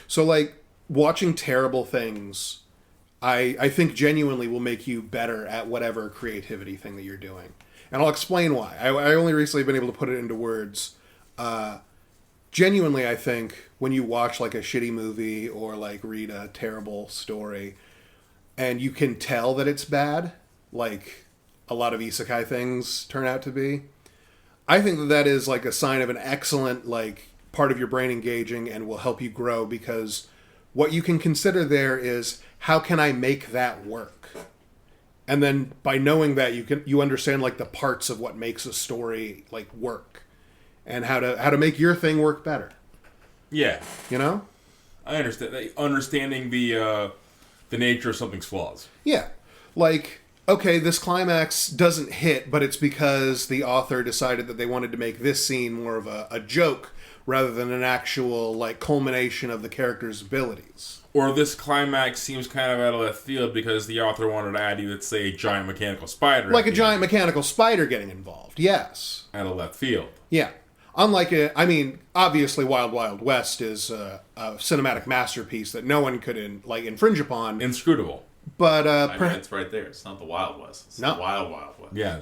So, like, watching terrible things, I think genuinely will make you better at whatever creativity thing that you're doing. And I'll explain why. I only recently been able to put it into words. Genuinely, I think when you watch like a shitty movie or like read a terrible story and you can tell that it's bad, like a lot of isekai things turn out to be, I think that that is like a sign of an excellent like part of your brain engaging and will help you grow, because what you can consider there is, how can I make that work? And then by knowing that, you understand like the parts of what makes a story like work, and how to make your thing work better. Yeah, you know, I understand. Understanding the nature of something's flaws. Yeah, like, okay, this climax doesn't hit, but it's because the author decided that they wanted to make this scene more of a joke rather than an actual like culmination of the character's abilities. Or this climax seems kind of out of left field because the author wanted to add, let's say, a giant mechanical spider. Like a giant mechanical spider getting involved, yes. Out of left field. Yeah. Unlike obviously Wild Wild West is a cinematic masterpiece that no one could infringe upon. Inscrutable. But it's right there. It's not the Wild West. It's the Wild Wild West. Yeah.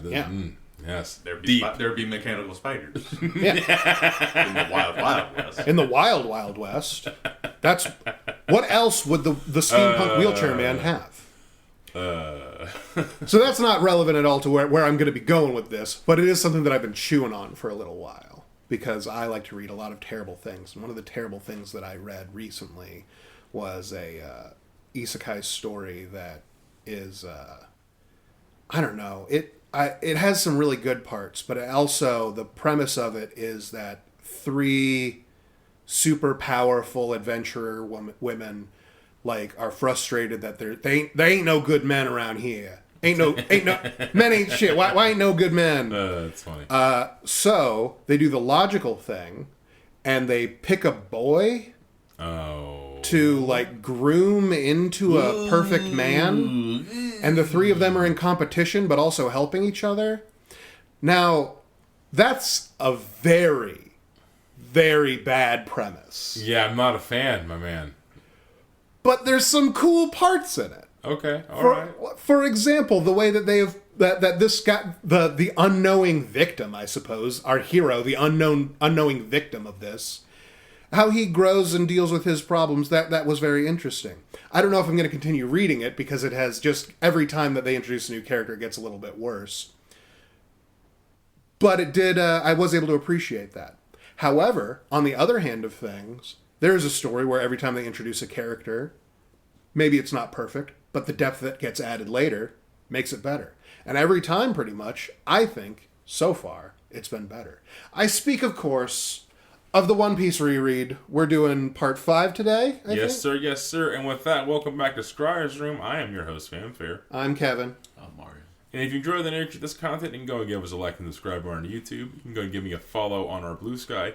Yes. There'd be mechanical spiders. Yeah. In the Wild Wild West. In the Wild Wild West. That's what else would the steampunk wheelchair man have? So that's not relevant at all to where I'm going to be going with this, but it is something that I've been chewing on for a little while, because I like to read a lot of terrible things. And one of the terrible things that I read recently was a isekai story that is I don't know, it has some really good parts, but also the premise of it is that 3 super powerful adventurer women like are frustrated that they ain't no good men around here. Ain't no men ain't shit. Why ain't no good men? That's funny. So they do the logical thing, and they pick a boy to like groom into a perfect man, and the 3 of them are in competition but also helping each other. Now, that's a very, very bad premise. Yeah, I'm not a fan, my man. But there's some cool parts in it. Okay, all right. For example, the way that they have that this guy, the unknowing victim, I suppose, our hero, the unknowing victim of this, how he grows and deals with his problems, that was very interesting. I don't know if I'm going to continue reading it, because it has just, every time that they introduce a new character, it gets a little bit worse. But it did, I was able to appreciate that. However, on the other hand of things, there's a story where every time they introduce a character, maybe it's not perfect, but the depth that gets added later makes it better. And every time, pretty much, I think, so far, it's been better. I speak, of course, of the One Piece reread. We're doing part 5 today, I think? Yes, sir. And with that, welcome back to Scryer's Room. I am your host, Famfare. I'm Kevin. I'm Mario. And if you enjoy the nature of this content, you can go and give us a like and subscribe on YouTube. You can go and give me a follow on our Blue Sky.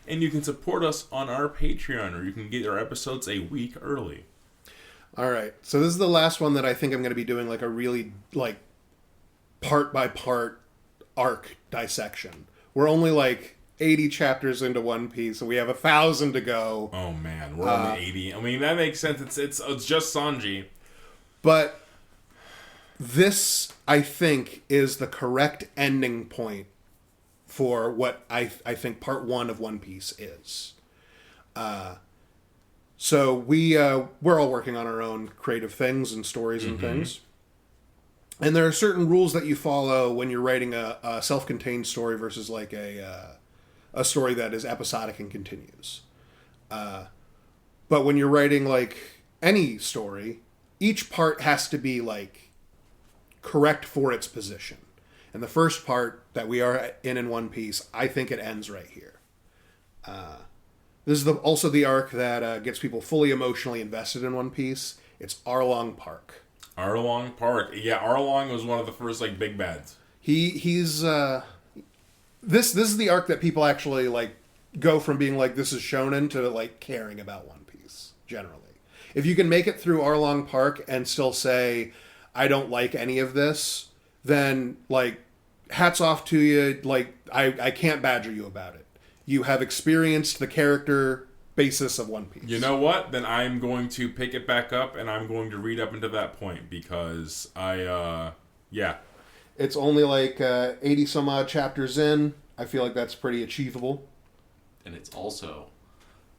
And you can support us on our Patreon, or you can get our episodes a week early. All right. So this is the last one that I think I'm going to be doing like a really like part-by-part arc dissection. We're only like 80 chapters into One Piece, and we have 1,000 to go. Oh, man. We're only 80. I mean, that makes sense. It's just Sanji. But this, I think, is the correct ending point for what I think part 1 of One Piece is. So we're all working on our own creative things and stories and things. And there are certain rules that you follow when you're writing a self-contained story versus like a story that is episodic and continues. But when you're writing like any story, each part has to be like correct for its position. And the first part that we are in One Piece, I think it ends right here. This is also the arc that gets people fully emotionally invested in One Piece. It's Arlong Park. Arlong Park. Yeah, Arlong was one of the first like big bads. He's this is the arc that people actually like go from being like this is shonen to like caring about One Piece generally. If you can make it through Arlong Park and still say I don't like any of this, then like hats off to you. Like I can't badger you about it. You have experienced the character basis of One Piece. You know what? Then I'm going to pick it back up, and I'm going to read up into that point, because yeah. It's only like 80 some odd chapters in. I feel like that's pretty achievable. And it's also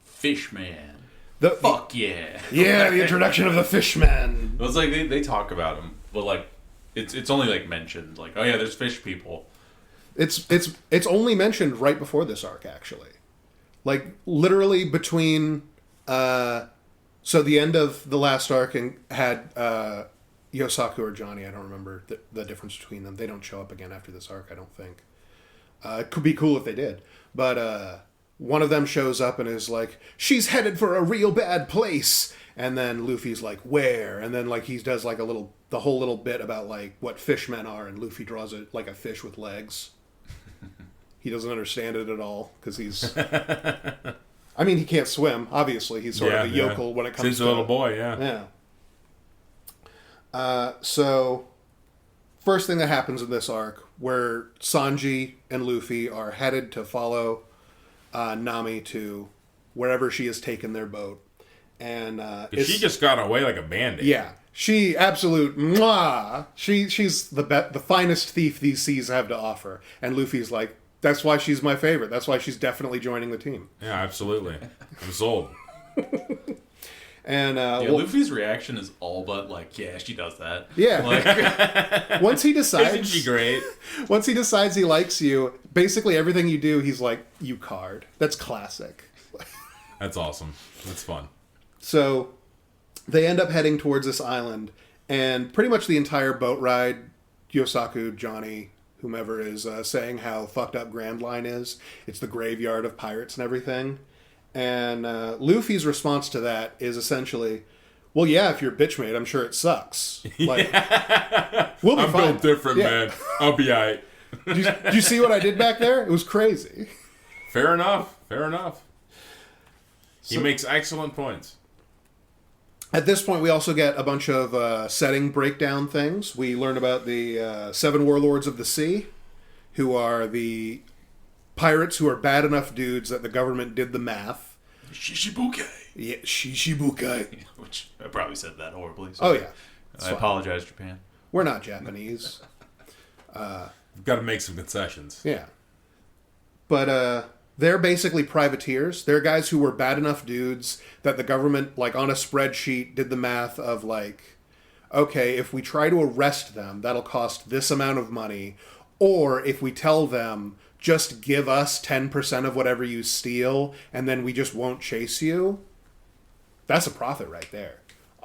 Fishman. Fuck yeah. Yeah, the introduction of the Fishman. It's like they talk about him, but like it's only like mentioned, like, oh yeah, there's fish people. It's only mentioned right before this arc, actually. Like literally between so the end of the last arc and had Yosaku or Johnny, I don't remember the difference between them. They don't show up again after this arc, I don't think. It could be cool if they did. But one of them shows up and is like, she's headed for a real bad place. And then Luffy's like, where? And then like he does like the whole little bit about like what fishmen are, and Luffy draws it like a fish with legs. He doesn't understand it at all because he's... I mean, he can't swim, obviously. He's sort of a yokel when it comes He's to... a little boy, yeah. Yeah. So, first thing that happens in this arc, where Sanji and Luffy are headed to follow Nami to wherever she has taken their boat. And she just got away like a bandit. Yeah. She absolute mwah. She's the finest thief these seas have to offer. And Luffy's like, that's why she's my favorite. That's why she's definitely joining the team. Yeah, absolutely. I'm sold. And Luffy's reaction is all but like, yeah, she does that. Yeah. Like, once he decides, isn't she great? Once he decides he likes you, basically everything you do, he's like, you card. That's classic. That's awesome. That's fun. So they end up heading towards this island, and pretty much the entire boat ride, Yosaku, Johnny, whomever is saying how fucked up Grand Line is. It's the graveyard of pirates and everything. And Luffy's response to that is essentially, well, yeah, if you're bitch made, I'm sure it sucks. Like, we'll be I'm fine. built different, man. I'll be alright. Did you see what I did back there? It was crazy. Fair enough. Fair enough. So, he makes excellent points. At this point, we also get a bunch of setting breakdown things. We learn about the 7 warlords of the sea, who are the pirates who are bad enough dudes that the government did the math. Shishibuke. Yeah, Shishibuke. Which I probably said that horribly. So yeah. I apologize, Japan. We're not Japanese. We've got to make some concessions. Yeah. But they're basically privateers. They're guys who were bad enough dudes that the government, like on a spreadsheet, did the math of like, okay, if we try to arrest them, that'll cost this amount of money. Or if we tell them, just give us 10% of whatever you steal, and then we just won't chase you. That's a profit right there.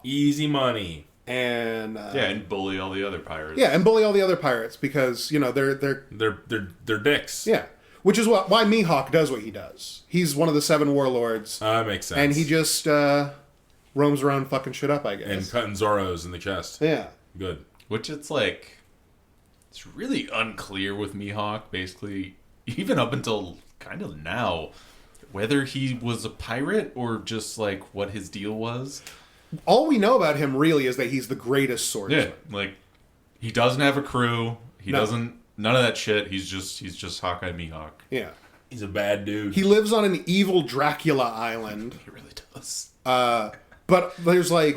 Easy money. And and bully all the other pirates. Yeah, and bully all the other pirates because they're dicks. Yeah, which is why Mihawk does what he does. He's one of the 7 warlords. That makes sense. And he just roams around fucking shit up, I guess. And cutting Zoro's in the chest. Yeah. Good. Which it's like, it's really unclear with Mihawk, basically, even up until kind of now, whether he was a pirate or just like what his deal was. All we know about him really is that he's the greatest swordsman. Yeah, like he doesn't have a crew. He doesn't. None of that shit. He's just Hawkeye Mihawk. Yeah. He's a bad dude. He lives on an evil Dracula island. He really does. But there's like,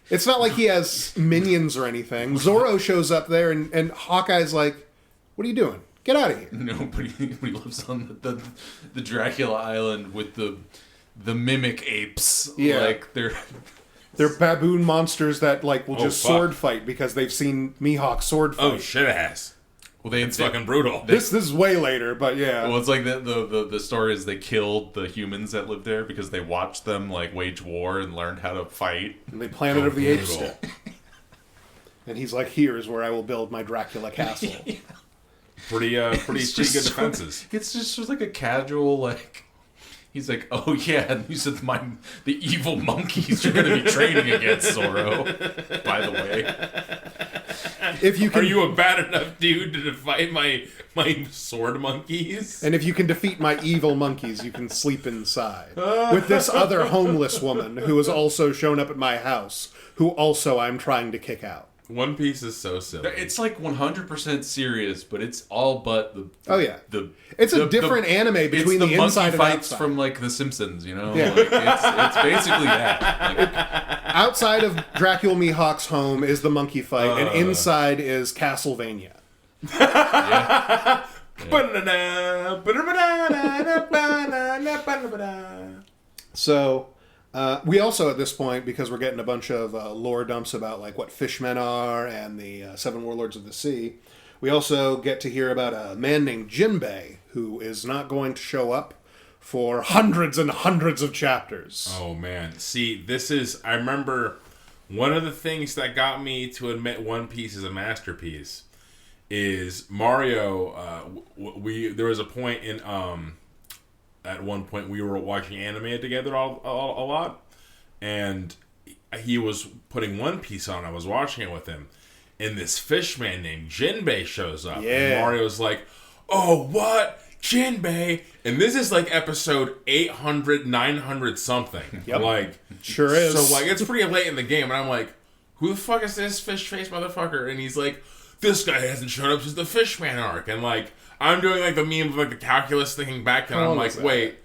it's not like he has minions or anything. Zoro shows up there and Hawkeye's like, what are you doing? Get out of here. No, but he lives on the Dracula island with the mimic apes. Yeah. Like they're baboon monsters that like will just sword fight because they've seen Mihawk sword fight. Oh shit ass. Well, it's fucking brutal. This is way later, but yeah. Well, it's like the story is they killed the humans that lived there because they watched them like wage war and learned how to fight. And they Planet of the Apes did. And he's like, here is where I will build my Dracula castle. Yeah. Pretty good defenses. It's just like a casual like. He's like, oh yeah, and you said the evil monkeys you're going to be training against, Zoro. By the way, Are you a bad enough dude to fight my sword monkeys? And if you can defeat my evil monkeys, you can sleep inside with this other homeless woman who has also shown up at my house, who also I'm trying to kick out. One Piece is so silly. It's like 100% serious, but it's all but the. Oh yeah, the it's a different anime between the inside and fights outside. from like The Simpsons, you know. Yeah. Like, it's basically that. Like, Outside of Dracula Mihawk's home is the monkey fight, and inside is Castlevania. yeah. So, we also at this point, because we're getting a bunch of lore dumps about like what fishmen are and the seven warlords of the sea, we also get to hear about a man named Jinbei who is not going to show up for hundreds and hundreds of chapters. Oh man, see, I remember one of the things that got me to admit One Piece is a masterpiece is Mario. There was a point in at one point we were watching anime together a lot, and he was putting One Piece on. I was watching it with him, and this fishman named Jinbei shows up. Yeah. And Mario's like, "Oh, what? Jinbei?" And this is like episode 800, 900 something. Yep. Like, Sure is. So like it's pretty late in the game, and I'm like, "Who the fuck is this fish face motherfucker?" And he's like, "This guy hasn't shown up since the Fishman arc." And like I'm doing like the meme of like the calculus thinking back, and I'm like, "Wait,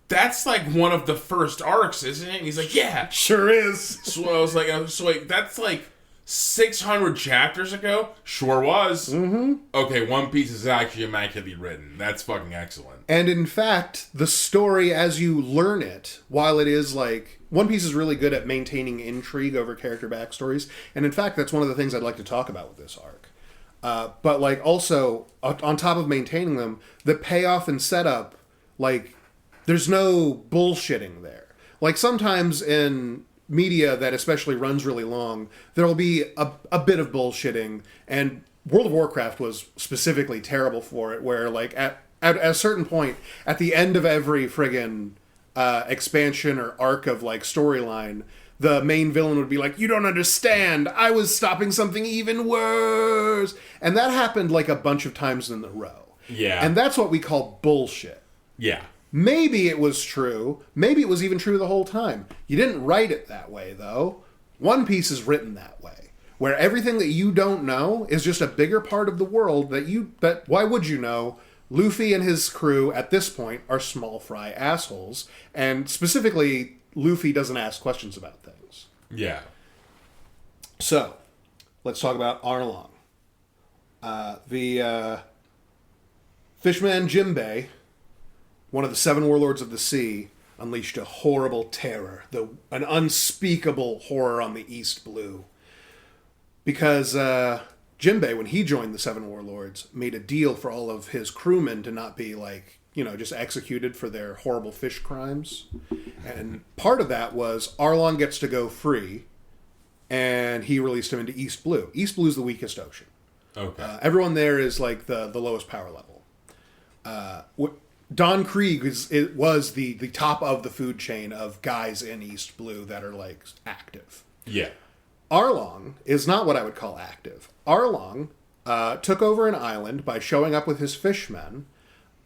that's like one of the first arcs, isn't it?" And he's like, "Yeah, Sure is. So I was like, wait, that's like 600 chapters ago? Sure was. Mm-hmm. Okay, One Piece is actually immaculately written. That's fucking excellent. And in fact, the story as you learn it, while it is like... One Piece is really good at maintaining intrigue over character backstories. And in fact, that's one of the things I'd like to talk about with this arc. But like also, on top of maintaining them, the payoff and setup, like, there's no bullshitting there. Like sometimes in media that especially runs really long, there'll be a bit of bullshitting, and World of Warcraft was specifically terrible for it, where like at a certain point, at the end of every friggin' expansion or arc of like storyline, the main villain would be like, "You don't understand, I was stopping something even worse." And that happened like a bunch of times in a row. Yeah. And that's what we call bullshit. Yeah. Maybe it was true. Maybe it was even true the whole time. You didn't write it that way, though. One Piece is written that way, where everything that you don't know is just a bigger part of the world that why would you know? Luffy and his crew at this point are small fry assholes, and specifically, Luffy doesn't ask questions about things. Yeah. So, let's talk about Arlong. The Fishman Jinbei, one of the seven warlords of the sea, unleashed a horrible terror, an unspeakable horror on the East Blue. Because Jinbei, when he joined the seven warlords, made a deal for all of his crewmen to not be like, just executed for their horrible fish crimes. And part of that was Arlong gets to go free, and he released him into East Blue. East Blue is the weakest ocean. Okay. Everyone there is like the lowest power level. Don Krieg was the top of the food chain of guys in East Blue that are like active. Yeah. Arlong is not what I would call active. Arlong took over an island by showing up with his fishmen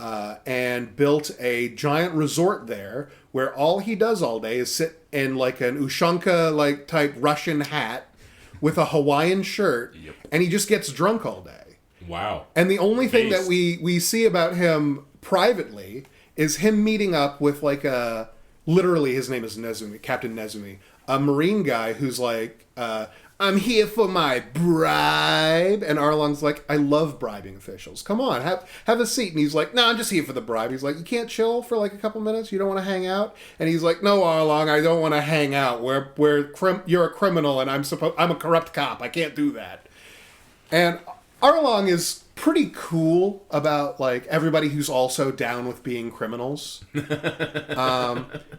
and built a giant resort there where all he does all day is sit in like an Ushanka like type Russian hat with a Hawaiian shirt, Yep. and he just gets drunk all day. Wow. And the only thing Based. that we see about him privately is him meeting up with like literally his name is Nezumi, Captain Nezumi, a Marine guy who's like, "I'm here for my bribe." And Arlong's like, "I love bribing officials. Come on, have a seat." And he's like, "No, I'm just here for the bribe." He's like, "You can't chill for like a couple minutes? You don't want to hang out?" And he's like, "No, Arlong, I don't want to hang out. You're a criminal, and I'm a corrupt cop. I can't do that." And Arlong is pretty cool about like everybody who's also down with being criminals.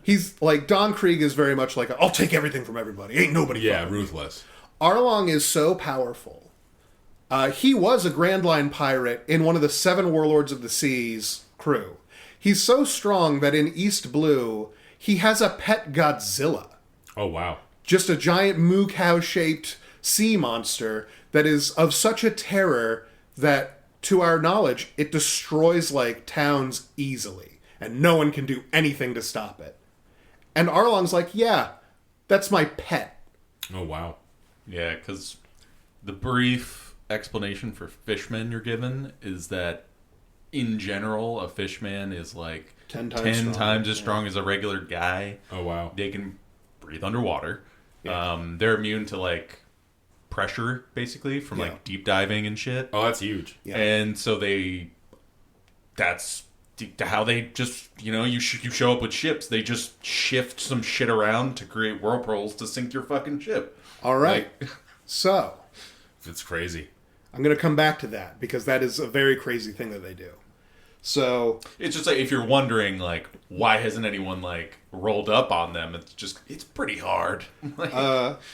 He's like, Don Krieg is very much like, "I'll take everything from everybody. Ain't nobody." Yeah, ruthless. Arlong is so powerful. He was a Grand Line pirate in one of the seven warlords of the sea's crew. He's so strong that in East Blue, he has a pet Godzilla. Oh, wow. Just a giant moo cow shaped sea monster that is of such a terror that, to our knowledge, it destroys like towns easily, and no one can do anything to stop it. And Arlong's like, "Yeah, that's my pet." Oh, wow. Yeah, because The brief explanation for fishmen you're given is that, in general, a fishman is like 10 times as strong as a regular guy. Oh, wow. They can breathe underwater. Yeah. They're immune to like pressure, basically, from like deep diving and shit. Oh, that's huge. Yeah. And so that's how they just, you show up with ships. They just shift some shit around to create whirlpools to sink your fucking ship. All right. So, It's crazy. I'm going to come back to that because that is a very crazy thing that they do. So, it's just like, if you're wondering, like, why hasn't anyone, like, rolled up on them? It's pretty hard.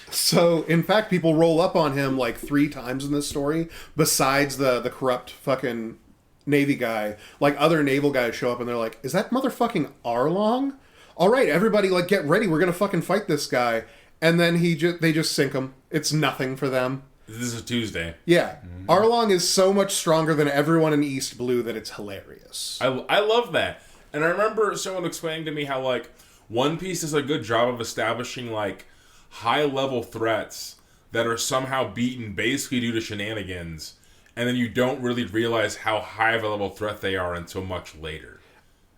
so in fact, people roll up on him like 3 times in this story, besides the corrupt fucking Navy guy. Like, other naval guys show up and they're like, is that motherfucking Arlong? All right, everybody, like, get ready. We're going to fucking fight this guy. And then they just sink him. It's nothing for them. This is a Tuesday. Yeah. Arlong is so much stronger than everyone in East Blue that it's hilarious. I love that. And I remember someone explaining to me how, like, One Piece does a good job of establishing, like, high-level threats that are somehow beaten basically due to shenanigans. And then you don't really realize how high of a level threat they are until much later.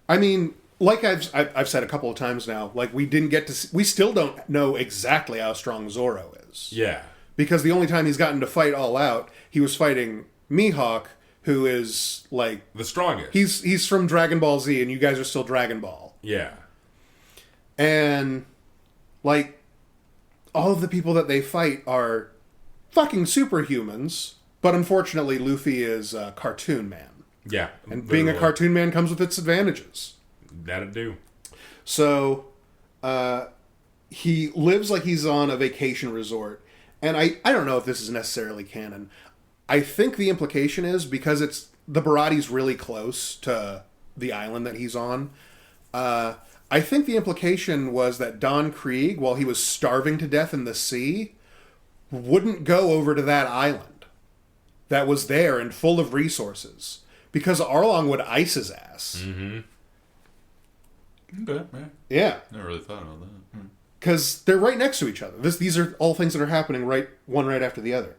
I mean, like I've said a couple of times now, like, we still don't know exactly how strong Zoro is. Yeah. Because the only time he's gotten to fight all out, he was fighting Mihawk, who is, like... The strongest. He's from Dragon Ball Z, and you guys are still Dragon Ball. Yeah. And, like, all of the people that they fight are fucking superhumans, but unfortunately Luffy is a cartoon man. Yeah. And being a cartoon man comes with its advantages. That'd do. So, he lives like he's on a vacation resort. And I don't know if this is necessarily canon. I think the implication is because the Barati's really close to the island that he's on. I think the implication was that Don Krieg, while he was starving to death in the sea, wouldn't go over to that island that was there and full of resources. Because Arlong would ice his ass. Mm-hmm. Okay, man. Yeah. Never really thought about that. Because they're right next to each other. These are all things that are happening one right after the other.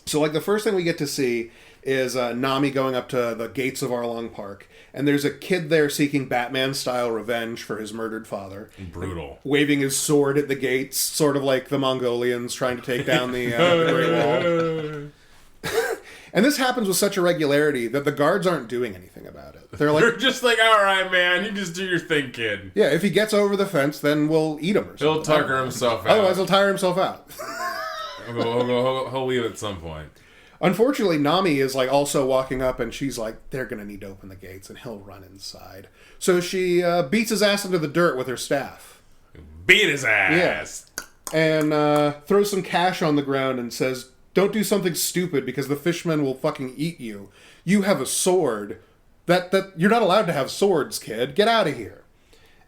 So, like, the first thing we get to see is Nami going up to the gates of Arlong Park. And there's a kid there seeking Batman-style revenge for his murdered father. Like, Brutal. waving his sword at the gates, sort of like the Mongolians trying to take down the Great Wall. And this happens with such a regularity that the guards aren't doing anything about it. They're like... They're just like, all right, man, you just do your thing, kid. Yeah, if he gets over the fence, then we'll eat him or something. He'll tucker himself out. Otherwise, he'll tire himself out. He'll leave at some point. Unfortunately, Nami is like also walking up, and she's like, they're going to need to open the gates, and he'll run inside. So she beats his ass into the dirt with her staff. Beat his ass. Yeah. And throws some cash on the ground and says, don't do something stupid because the fishmen will fucking eat you. You have a sword. That you're not allowed to have swords, kid. Get out of here.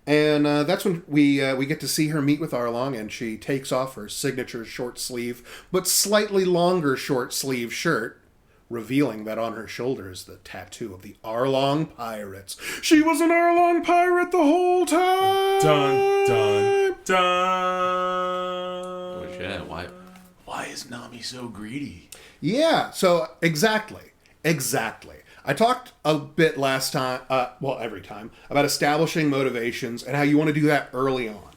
And that's when we get to see her meet with Arlong, and she takes off her signature short sleeve, but slightly longer short sleeve shirt, revealing that on her shoulder is the tattoo of the Arlong Pirates. She was an Arlong pirate the whole time! Dun, dun, dun. Which, yeah, why is Nami so greedy? Yeah, so exactly. I talked a bit last time, every time, about establishing motivations and how you want to do that early on.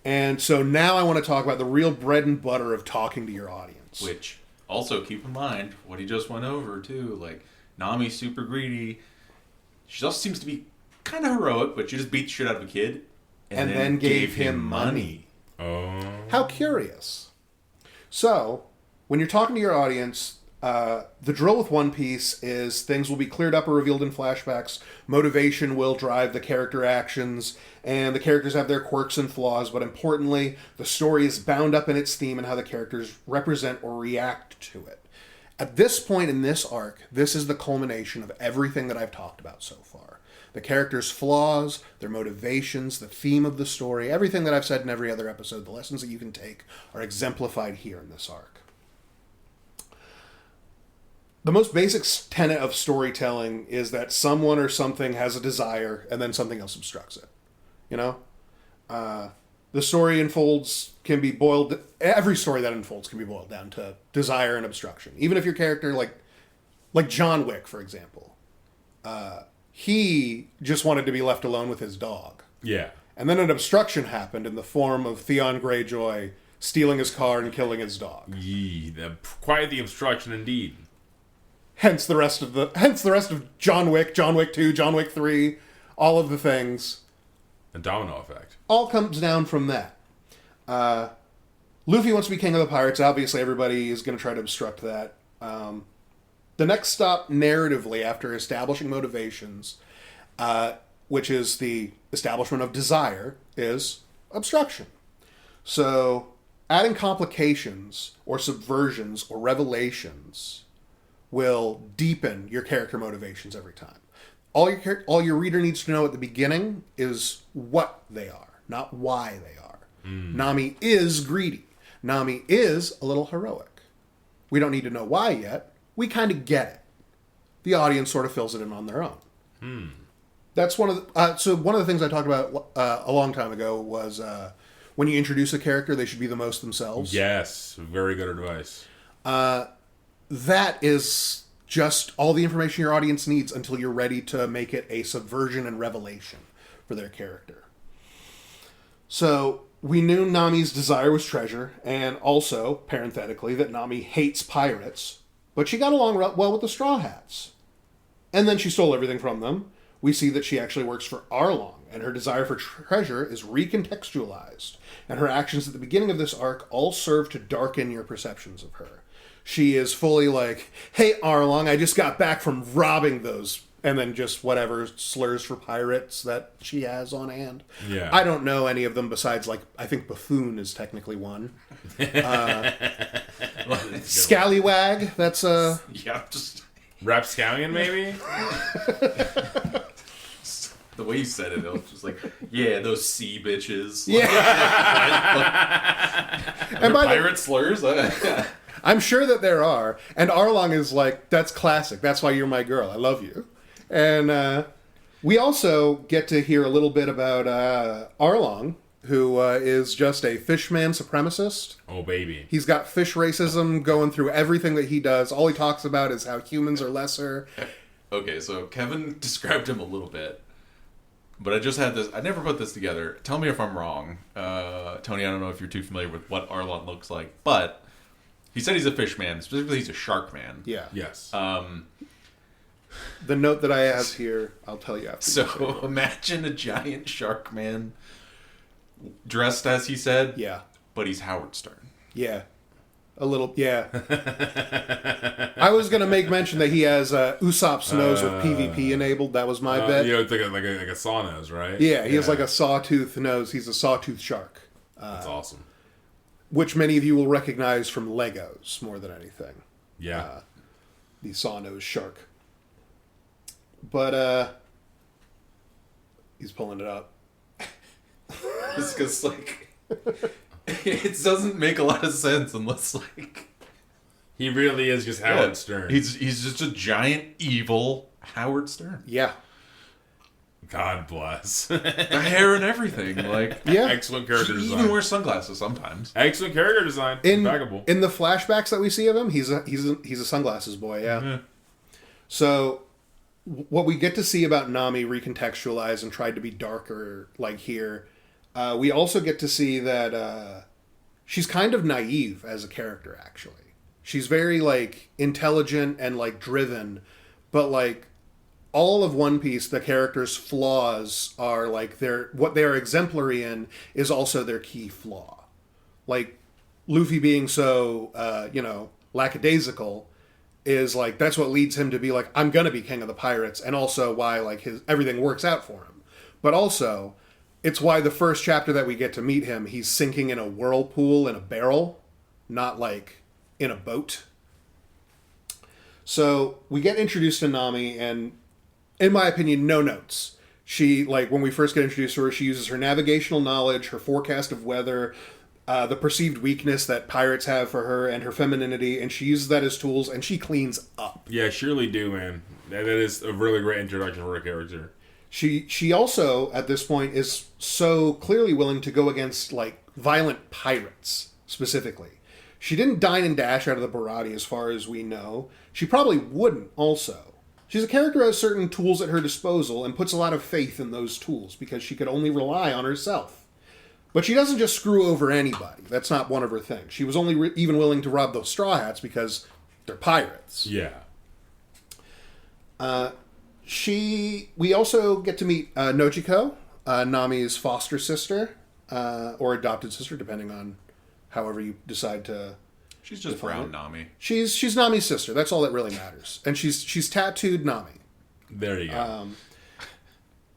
And so now I want to talk about the real bread and butter of talking to your audience. Which, also keep in mind, what he just went over, too. Like, Nami's super greedy. She also seems to be kind of heroic, but she just beat the shit out of a kid. And then gave him money. Oh. How curious. So, when you're talking to your audience... the drill with One Piece is things will be cleared up or revealed in flashbacks. Motivation will drive the character actions, and the characters have their quirks and flaws, but importantly, the story is bound up in its theme and how the characters represent or react to it. At this point in this arc, this is the culmination of everything that I've talked about so far. The characters' flaws, their motivations, the theme of the story, everything that I've said in every other episode, the lessons that you can take are exemplified here in this arc. The most basic tenet of storytelling is that someone or something has a desire and then something else obstructs it. You know? the story every story that unfolds can be boiled down to desire and obstruction. Even if your character, like John Wick, for example, he just wanted to be left alone with his dog. Yeah. And then an obstruction happened in the form of Theon Greyjoy stealing his car and killing his dog. Quite the obstruction indeed. Hence the rest of John Wick, John Wick 2, John Wick 3, all of the things. A domino effect. All comes down from that. Luffy wants to be king of the pirates. Obviously, everybody is going to try to obstruct that. The next stop narratively after establishing motivations, which is the establishment of desire, is obstruction. So, adding complications or subversions or revelations will deepen your character motivations every time. All your reader needs to know at the beginning is what they are, not why they are. Nami is greedy. Nami is a little heroic. We don't need to know why yet. We kind of get it. The audience sort of fills it in on their own. That's one of the things I talked about a long time ago was when you introduce a character, they should be the most themselves. Yes, very good advice. That is just all the information your audience needs until you're ready to make it a subversion and revelation for their character. So we knew Nami's desire was treasure, and also, parenthetically, that Nami hates pirates, but she got along well with the Straw Hats. And then she stole everything from them. We see that she actually works for Arlong, and her desire for treasure is recontextualized, and her actions at the beginning of this arc all serve to darken your perceptions of her. She is fully like, hey, Arlong, I just got back from robbing those, and then just whatever slurs for pirates that she has on hand. Yeah. I don't know any of them besides, like, I think Buffoon is technically one. Scallywag, that's Yeah, just... Rapscallion, maybe? The way you said it was just like, yeah, those sea bitches. Yeah. And by pirate slurs? I'm sure that there are. And Arlong is like, that's classic. That's why you're my girl. I love you. And we also get to hear a little bit about Arlong, who is just a fishman supremacist. Oh, baby. He's got fish racism going through everything that he does. All he talks about is how humans are lesser. Okay, so Kevin described him a little bit. But I just had this... I never put this together. Tell me if I'm wrong. Tony, I don't know if you're too familiar with what Arlong looks like. But he said he's a fish man. Specifically, he's a shark man. Yeah. Yes. The note that I have here, I'll tell you after. So imagine a giant shark man dressed as he said. Yeah. But he's Howard Stern. Yeah. A little, yeah. I was going to make mention that he has Usopp's nose with PvP enabled. That was my bet. You know, it's like a saw nose, right? Yeah, he has like a sawtooth nose. He's a sawtooth shark. That's awesome. Which many of you will recognize from Legos more than anything. Yeah. The saw-nose shark. But, he's pulling it up. It's because, like... It doesn't make a lot of sense unless, like... He really is just Howard Stern. He's just a giant, evil Howard Stern. Yeah. God bless. The hair and everything, like... Yeah. Excellent character He design. even wears sunglasses sometimes. Excellent character design. Impeccable. In the flashbacks that we see of him, he's a sunglasses boy, yeah. Yeah. So, what we get to see about Nami recontextualized and tried to be darker, like here... we also get to see that she's kind of naive as a character, actually. She's very, like, intelligent and, like, driven, but, like, all of One Piece, the characters' flaws are, like, what they are exemplary in is also their key flaw. Like, Luffy being so, lackadaisical is, like, that's what leads him to be, like, I'm gonna be king of the pirates, and also why, like, everything works out for him. But also... it's why the first chapter that we get to meet him, he's sinking in a whirlpool in a barrel, not like in a boat. So we get introduced to Nami, and in my opinion, no notes. She, like, when we first get introduced to her, she uses her navigational knowledge, her forecast of weather, the perceived weakness that pirates have for her, and her femininity, and she uses that as tools, and she cleans up. Yeah, surely do, man. That is a really great introduction for a character. She also, at this point, is so clearly willing to go against, like, violent pirates, specifically. She didn't dine and dash out of the Barati, as far as we know. She probably wouldn't, also. She's a character who has certain tools at her disposal and puts a lot of faith in those tools, because she could only rely on herself. But she doesn't just screw over anybody. That's not one of her things. She was only even willing to rob those Straw Hats because they're pirates. Yeah. We also get to meet Nojiko, Nami's foster sister, or adopted sister, depending on however you decide to. She's just brown Nami. She's Nami's sister. That's all that really matters. And she's tattooed Nami. There you go.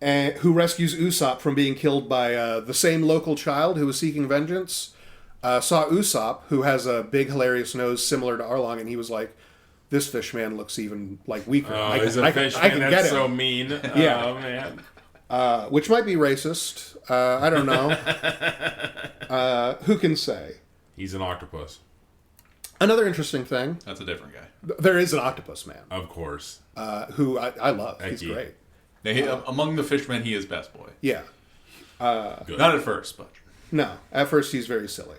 And who rescues Usopp from being killed by the same local child who was seeking vengeance. Saw Usopp, who has a big hilarious nose similar to Arlong, and he was like, "This fish man looks even like weaker. Oh, he's a fish man. That's so mean. Yeah. Oh man. Which might be racist. I don't know. Who can say? He's an octopus. Another interesting thing. That's a different guy. There is an octopus man. Of course. Who I love. He's Eki. great. Among the fishmen, he is best boy. Yeah. Good. Not at first, but No. At first, he's very silly.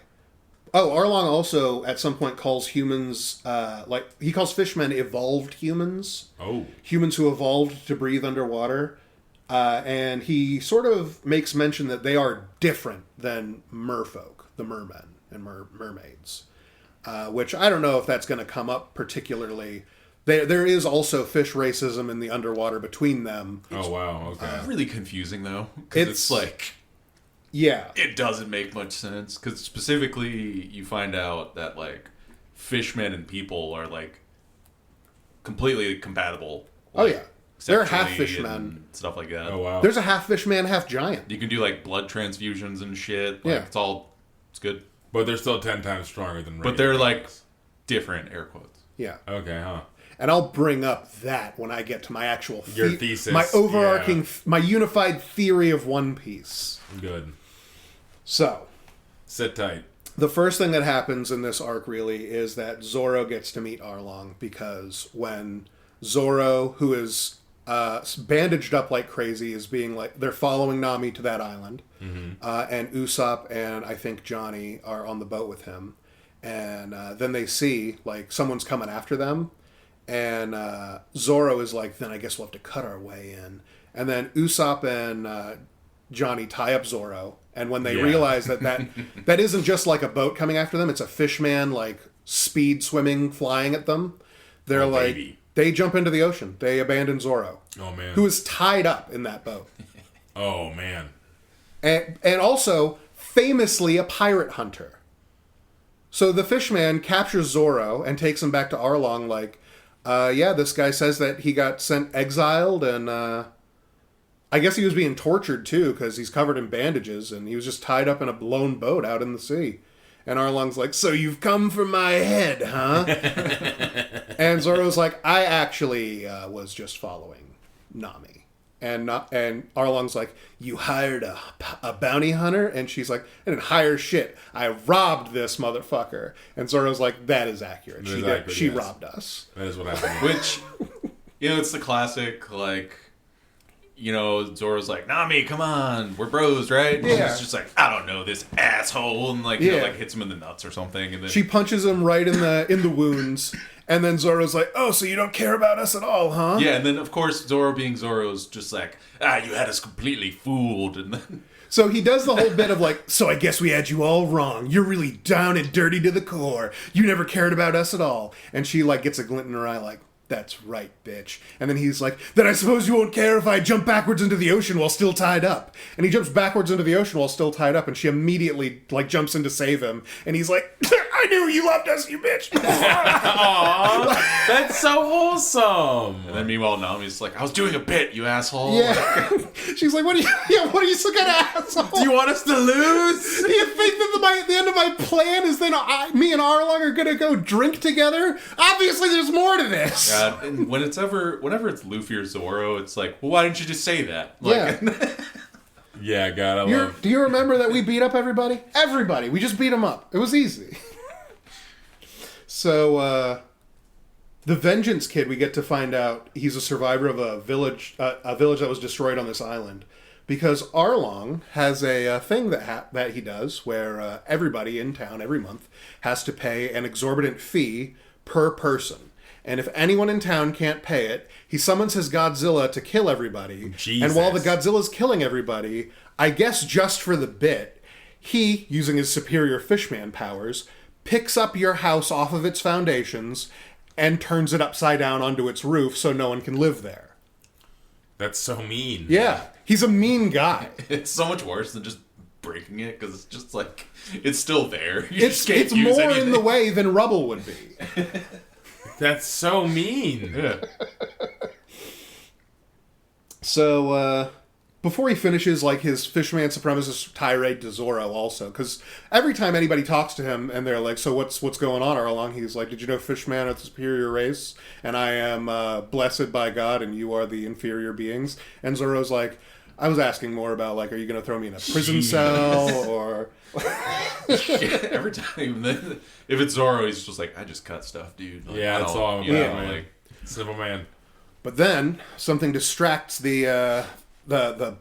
Oh, Arlong also, at some point, calls humans, he calls fishmen evolved humans. Oh. Humans who evolved to breathe underwater. And he sort of makes mention that they are different than merfolk, the mermen and mermaids. Which I don't know if that's going to come up particularly. There is also fish racism in the underwater between them. Oh, wow. Okay. really confusing, though. Because it's like... Yeah. It doesn't make much sense. Because specifically, you find out that, like, fishmen and people are, like, completely compatible. Oh, like, yeah. They're half sexually fishmen. and stuff like that. Oh, wow. There's a half fish man, half giant. You can do, like, blood transfusions and shit. Like, Yeah. It's good. But they're still 10 times stronger than But they're, like, different, air quotes. Yeah. Okay, huh? And I'll bring up that when I get to my actual Your thesis, my overarching, yeah. my unified theory of One Piece. Good. So, Sit tight. the first thing that happens in this arc really is that Zoro gets to meet Arlong, because when Zoro, who is bandaged up like crazy, is being like, they're following Nami to that island, and Usopp and I think Johnny are on the boat with him, and then they see like someone's coming after them. And Zoro is like, then I guess we'll have to cut our way in. And then Usopp and Johnny tie up Zoro. And when they realize that isn't just like a boat coming after them, it's a fish man like speed swimming, flying at them. They're like, baby. They jump into the ocean. They abandon Zoro, Oh, man. who is tied up in that boat. Oh, man. And also famously a pirate hunter. So the fishman captures Zoro and takes him back to Arlong like, this guy says that he got exiled, and I guess he was being tortured too, because he's covered in bandages, and he was just tied up in a lone boat out in the sea. And Arlong's like, so you've come for my head, huh? And Zoro's like, I actually was just following Nami. And Arlong's like, you hired a bounty hunter? And she's like, I didn't hire shit. I robbed this motherfucker. And Zoro's like, that is accurate. She robbed us. That is what happened. Which, it's the classic, like, Zoro's like, Nami, come on, we're bros, right? And Yeah. she's just like, I don't know, this asshole, and like, like hits him in the nuts or something, and then She punches him right in the wounds, and then Zoro's like, oh, so you don't care about us at all, huh? yeah, and then of course Zoro being Zoro is just like, you had us completely fooled, and then So he does the whole bit of like, so I guess we had you all wrong. You're really down and dirty to the core. You never cared about us at all. And she like gets a glint in her eye like, that's right, bitch. And then he's like, then I suppose you won't care if I jump backwards into the ocean while still tied up. And he jumps backwards into the ocean while still tied up, and she immediately like jumps in to save him. And he's like, I knew you loved us, you bitch. Aw, that's so wholesome. and then meanwhile Nami's like, I was doing a bit, you asshole. Yeah. She's like, what are you some kind of asshole? Do you want us to lose? Do you think that the end of my plan is then me and Arlong are going to go drink together? Obviously, there's more to this. And whenever it's Luffy or Zoro, it's like, well, why didn't you just say that? Like, Yeah. Yeah, God, I love. Do you remember that we beat up everybody? Everybody. We just beat them up. It was easy. So, The Vengeance Kid, we get to find out he's a survivor of a village that was destroyed on this island. Because Arlong has a thing that he does where everybody in town every month has to pay an exorbitant fee per person. And if anyone in town can't pay it, he summons his Godzilla to kill everybody. Jesus. And while the Godzilla's killing everybody, I guess just for the bit, he, using his superior fishman powers, picks up your house off of its foundations and turns it upside down onto its roof so no one can live there. That's so mean. Yeah, he's a mean guy. It's so much worse than just breaking it, because it's just like, it's still there. It's more in the way than rubble would be. That's so mean. Yeah. So, before he finishes, like, his Fishman Supremacist tirade to Zoro also, because every time anybody talks to him and they're like, so what's going on, Arlong? He's like, did you know Fishman are the superior race, and I am blessed by God, and you are the inferior beings? And Zoro's like, I was asking more about, like, are you going to throw me in a prison cell, or... Every time, if it's Zoro, he's just like, I just cut stuff, dude. Like, Yeah, that's all I'm about, man. Like, simple man. But then, something distracts the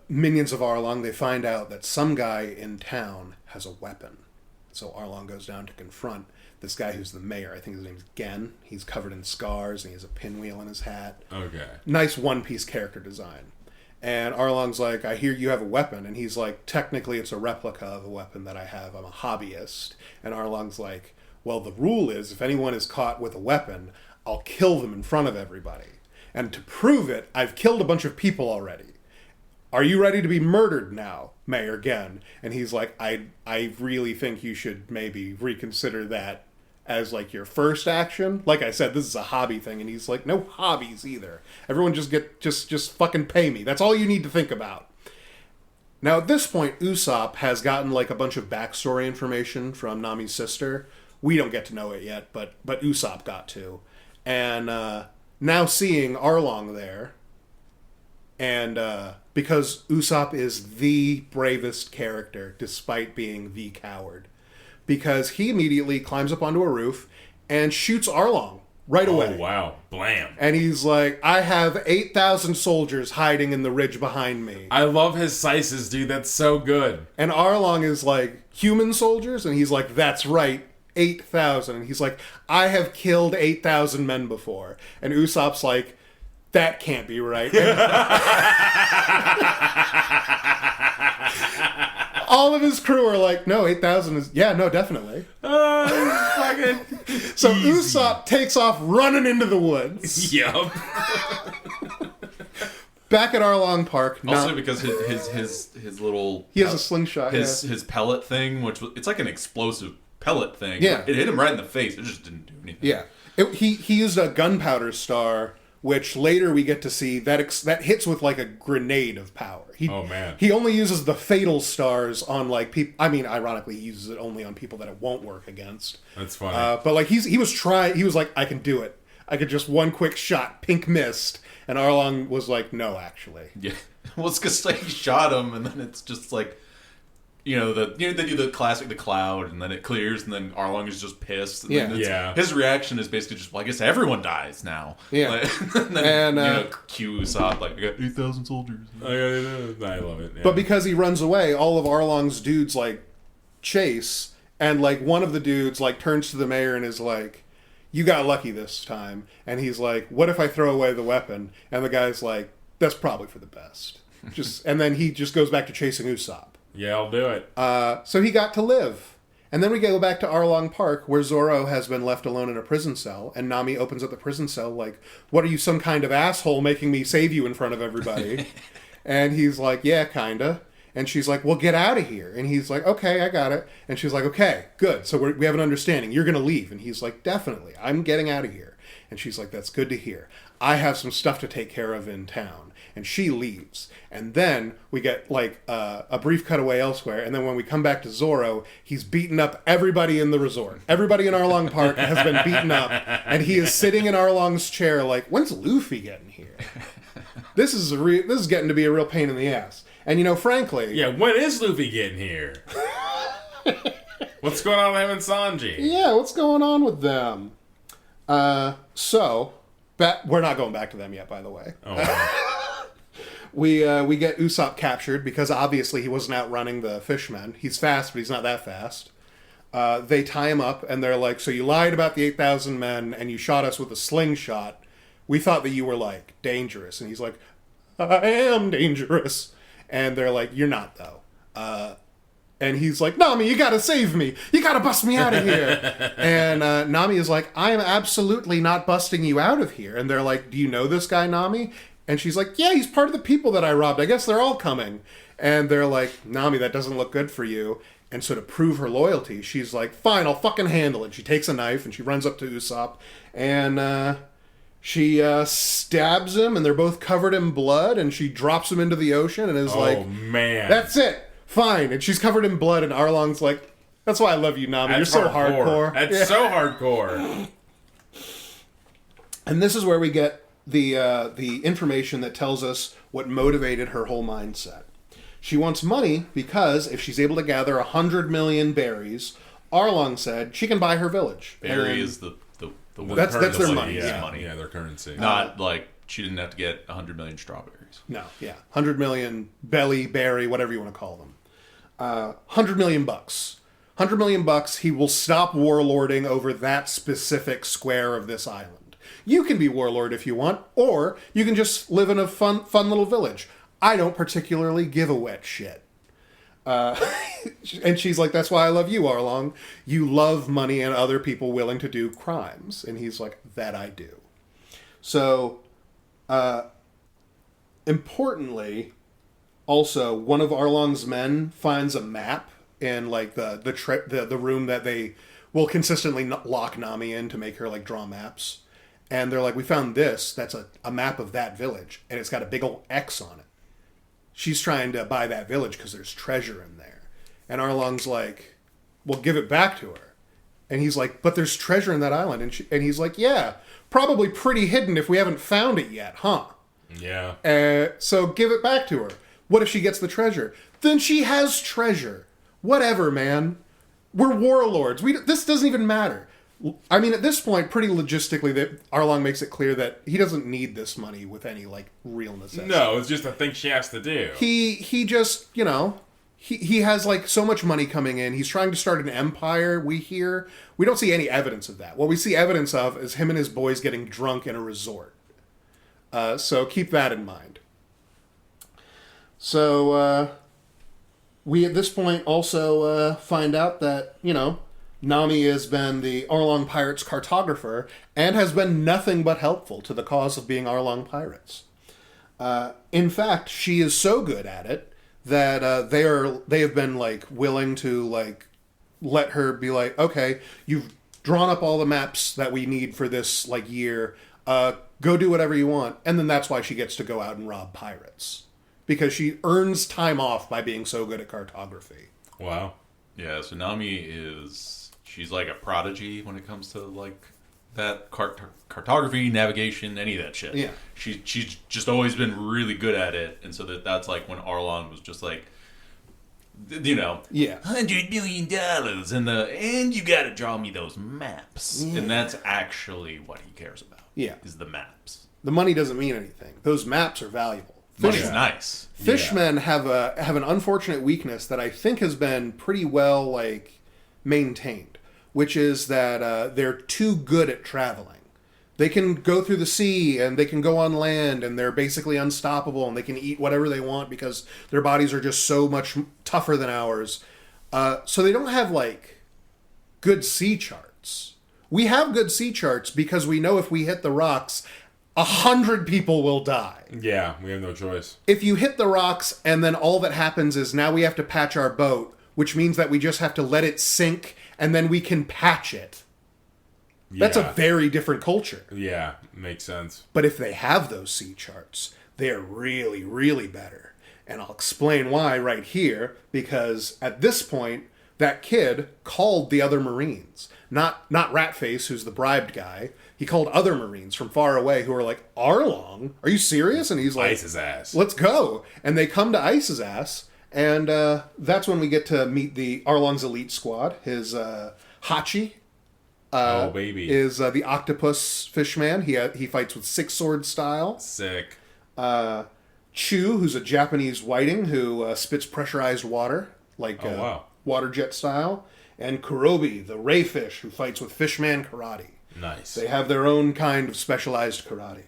minions of Arlong. They find out that some guy in town has a weapon. So Arlong goes down to confront this guy who's the mayor. I think his name's Gen. He's covered in scars, and he has a pinwheel in his hat. Okay. Nice one-piece character design. And Arlong's like, I hear you have a weapon. And he's like, technically it's a replica of a weapon that I have. I'm a hobbyist. And Arlong's like, well, the rule is if anyone is caught with a weapon, I'll kill them in front of everybody. And to prove it, I've killed a bunch of people already. Are you ready to be murdered now, Mayor Gen? And he's like, I really think you should maybe reconsider that as, like, your first action. Like I said, this is a hobby thing. And he's like, no hobbies either. Everyone just fucking pay me. That's all you need to think about. Now, at this point, Usopp has gotten, like, a bunch of backstory information from Nami's sister. We don't get to know it yet, but Usopp got to. And now seeing Arlong there, and because Usopp is the bravest character, despite being the coward, because he immediately climbs up onto a roof and shoots Arlong right away. Oh, wow. Blam. And he's like, I have 8,000 soldiers hiding in the ridge behind me. I love his slices, dude. That's so good. And Arlong is like, human soldiers? And he's like, that's right, 8,000. And he's like, I have killed 8,000 men before. And Usopp's like, that can't be right. All of his crew are like, no, 8,000 is... Yeah, no, definitely. Fucking So easy. Usopp takes off running into the woods. Yup. Back at Arlong Park. Also because his little... He has a slingshot, His pellet thing, which was... It's like an explosive pellet thing. Yeah. It hit him right in the face. It just didn't do anything. Yeah. He used a gunpowder star, which later we get to see that hits with, like, a grenade of power. Oh, man. He only uses the fatal stars on, like, people... I mean, ironically, he uses it only on people that it won't work against. That's funny. But, like, he was like, I can do it. I could just one quick shot, pink mist. And Arlong was like, no, actually. Yeah. Well, it's because like, he shot him, and then it's just like... they do the classic, the cloud, and then it clears, and then Arlong is just pissed. And then his reaction is basically just, well, I guess everyone dies now. Yeah. Like, and then, cue Usopp, like, I got 8,000 soldiers. I love it. Yeah. But because he runs away, all of Arlong's dudes, like, chase, and, like, one of the dudes, like, turns to the mayor and is like, you got lucky this time. And he's like, what if I throw away the weapon? And the guy's like, that's probably for the best. And then he just goes back to chasing Usopp. Yeah, I'll do it. So he got to live. And then we go back to Arlong Park, where Zoro has been left alone in a prison cell, and Nami opens up the prison cell like, what are you, some kind of asshole making me save you in front of everybody? And he's like, yeah, kinda. And she's like, well, get out of here. And he's like, okay, I got it. And she's like, okay, good. So we have an understanding. You're going to leave. And he's like, definitely. I'm getting out of here. And she's like, that's good to hear. I have some stuff to take care of in town. And she leaves. And then we get, like, a brief cutaway elsewhere. And then when we come back to Zoro, he's beaten up everybody in the resort. Everybody in Arlong Park has been beaten up. And he is sitting in Arlong's chair like, when's Luffy getting here? This is getting to be a real pain in the ass. And, frankly... Yeah, when is Luffy getting here? What's going on with him and Sanji? Yeah, what's going on with them? So, we're not going back to them yet, by the way. Oh, wow. We get Usopp captured because obviously he wasn't outrunning the fishmen. He's fast, but he's not that fast. They tie him up, and they're like, so you lied about the 8,000 men, and you shot us with a slingshot. We thought that you were, like, dangerous. And he's like, I am dangerous. And they're like, you're not, though. And he's like, Nami, you gotta save me. You gotta bust me out of here. And Nami is like, I am absolutely not busting you out of here. And they're like, do you know this guy, Nami? And she's like, yeah, he's part of the people that I robbed. I guess they're all coming. And they're like, Nami, that doesn't look good for you. And so to prove her loyalty, she's like, fine, I'll fucking handle it. She takes a knife and she runs up to Usopp. And she stabs him, and they're both covered in blood. And she drops him into the ocean and is like, man. that's it. Fine. And she's covered in blood. And Arlong's like, that's why I love you, Nami. That's You're so hardcore. That's so hardcore. And this is where we get the information that tells us what motivated her whole mindset. She wants money because if she's able to gather 100 million berries, Arlong said she can buy her village. Berry is the that's their money. Yeah, money. Yeah, their currency. Not like she didn't have to get 100 million strawberries. No, yeah. 100 million belly, berry, whatever you want to call them. 100 million bucks. 100 million bucks, he will stop warlording over that specific square of this island. You can be warlord if you want, or you can just live in a fun little village. I don't particularly give a wet shit. And she's like, that's why I love you, Arlong. You love money and other people willing to do crimes. And he's like, that I do. So, importantly, also, one of Arlong's men finds a map in like the room that they will consistently lock Nami in to make her like draw maps. And they're like, we found this. That's a map of that village. And it's got a big old X on it. She's trying to buy that village because there's treasure in there. And Arlong's like, well, give it back to her. And he's like, but there's treasure in that island. And he's like, yeah, probably pretty hidden if we haven't found it yet, huh? Yeah. So give it back to her. What if she gets the treasure? Then she has treasure. Whatever, man. We're warlords. This doesn't even matter. I mean, at this point, pretty logistically, that Arlong makes it clear that he doesn't need this money with any, like, real necessity. No, it's just a thing she has to do. He just, you know, he has, like, so much money coming in. He's trying to start an empire, we hear. We don't see any evidence of that. What we see evidence of is him and his boys getting drunk in a resort. So keep that in mind. So, we at this point also find out that, you know, Nami has been the Arlong Pirates cartographer and has been nothing but helpful to the cause of being Arlong Pirates. In fact, she is so good at it that they have been like willing to like let her be like, okay, you've drawn up all the maps that we need for this like year. Go do whatever you want, and then that's why she gets to go out and rob pirates because she earns time off by being so good at cartography. Wow. Yeah. So Nami she's like a prodigy when it comes to like that cartography, navigation, any of that shit. Yeah. She's just always been really good at it, and so that's like when Arlong was just like, you know, yeah, $100 million and you got to draw me those maps, yeah. And that's actually what he cares about. Yeah, is the maps. The money doesn't mean anything. Those maps are valuable. Money's nice. Fishmen have an unfortunate weakness that I think has been pretty well like maintained, which is that they're too good at traveling. They can go through the sea and they can go on land and they're basically unstoppable and they can eat whatever they want because their bodies are just so much tougher than ours. So they don't have like good sea charts. We have good sea charts because we know if we hit the rocks, 100 people will die. Yeah, we have no choice. If you hit the rocks and then all that happens is now we have to patch our boat, which means that we just have to let it sink and then we can patch it. Yeah. That's a very different culture. Yeah, makes sense. But if they have those sea charts, they're really, really better. And I'll explain why right here, because at this point, that kid called the other Marines. Not Ratface, who's the bribed guy. He called other Marines from far away who are like, Arlong? Are you serious? And he's like, Ice's ass. Let's go. And they come to Ice's ass. And that's when we get to meet the Arlong's elite squad. His Hachi, Oh, baby. is the octopus fishman. He fights with six sword style. Sick. Chu, who's a Japanese whiting who spits pressurized water, like wow. water jet style. And Kurobi, the ray fish, who fights with fishman karate. Nice. They have their own kind of specialized karate.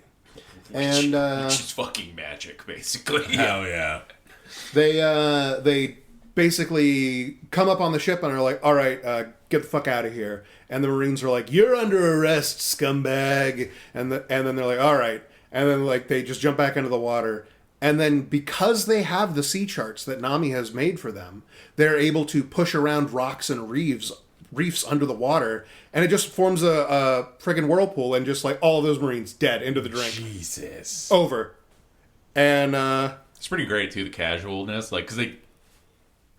And which is fucking magic, basically. Hell yeah. they basically come up on the ship and are like, all right, get the fuck out of here. And the Marines are like, you're under arrest, scumbag. And then they're like, all right. And then like they just jump back into the water. And then because they have the sea charts that Nami has made for them, they're able to push around rocks and reefs under the water. And it just forms a friggin' whirlpool, and just like all of those Marines dead into the drink. Jesus. Over. And It's pretty great, too, the casualness. Like, because they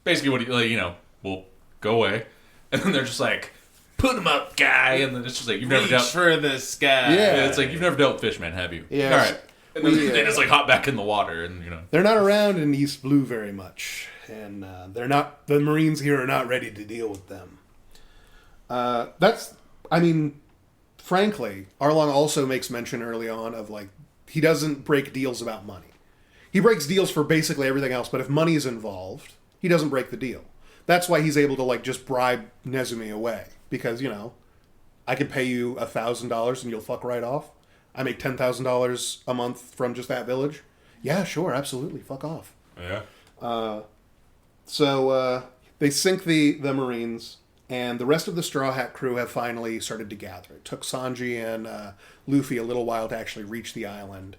basically, will go away. And then they're just like, put him up, guy. And then it's just like, you've never dealt for this guy. Yeah. It's like, you've never dealt with fishmen, have you? Yeah. All right. And then they just like hop back in the water, and they're not around in East Blue very much, and the Marines here are not ready to deal with them. Frankly, Arlong also makes mention early on of like, he doesn't break deals about money. He breaks deals for basically everything else, but if money is involved, he doesn't break the deal. That's why he's able to like just bribe Nezumi away, because I can pay you $1,000 and you'll fuck right off. I make $10,000 a month from just that village. Yeah, sure, absolutely, fuck off. Yeah. So they sink the Marines, and the rest of the Straw Hat crew have finally started to gather. It took Sanji and Luffy a little while to actually reach the island.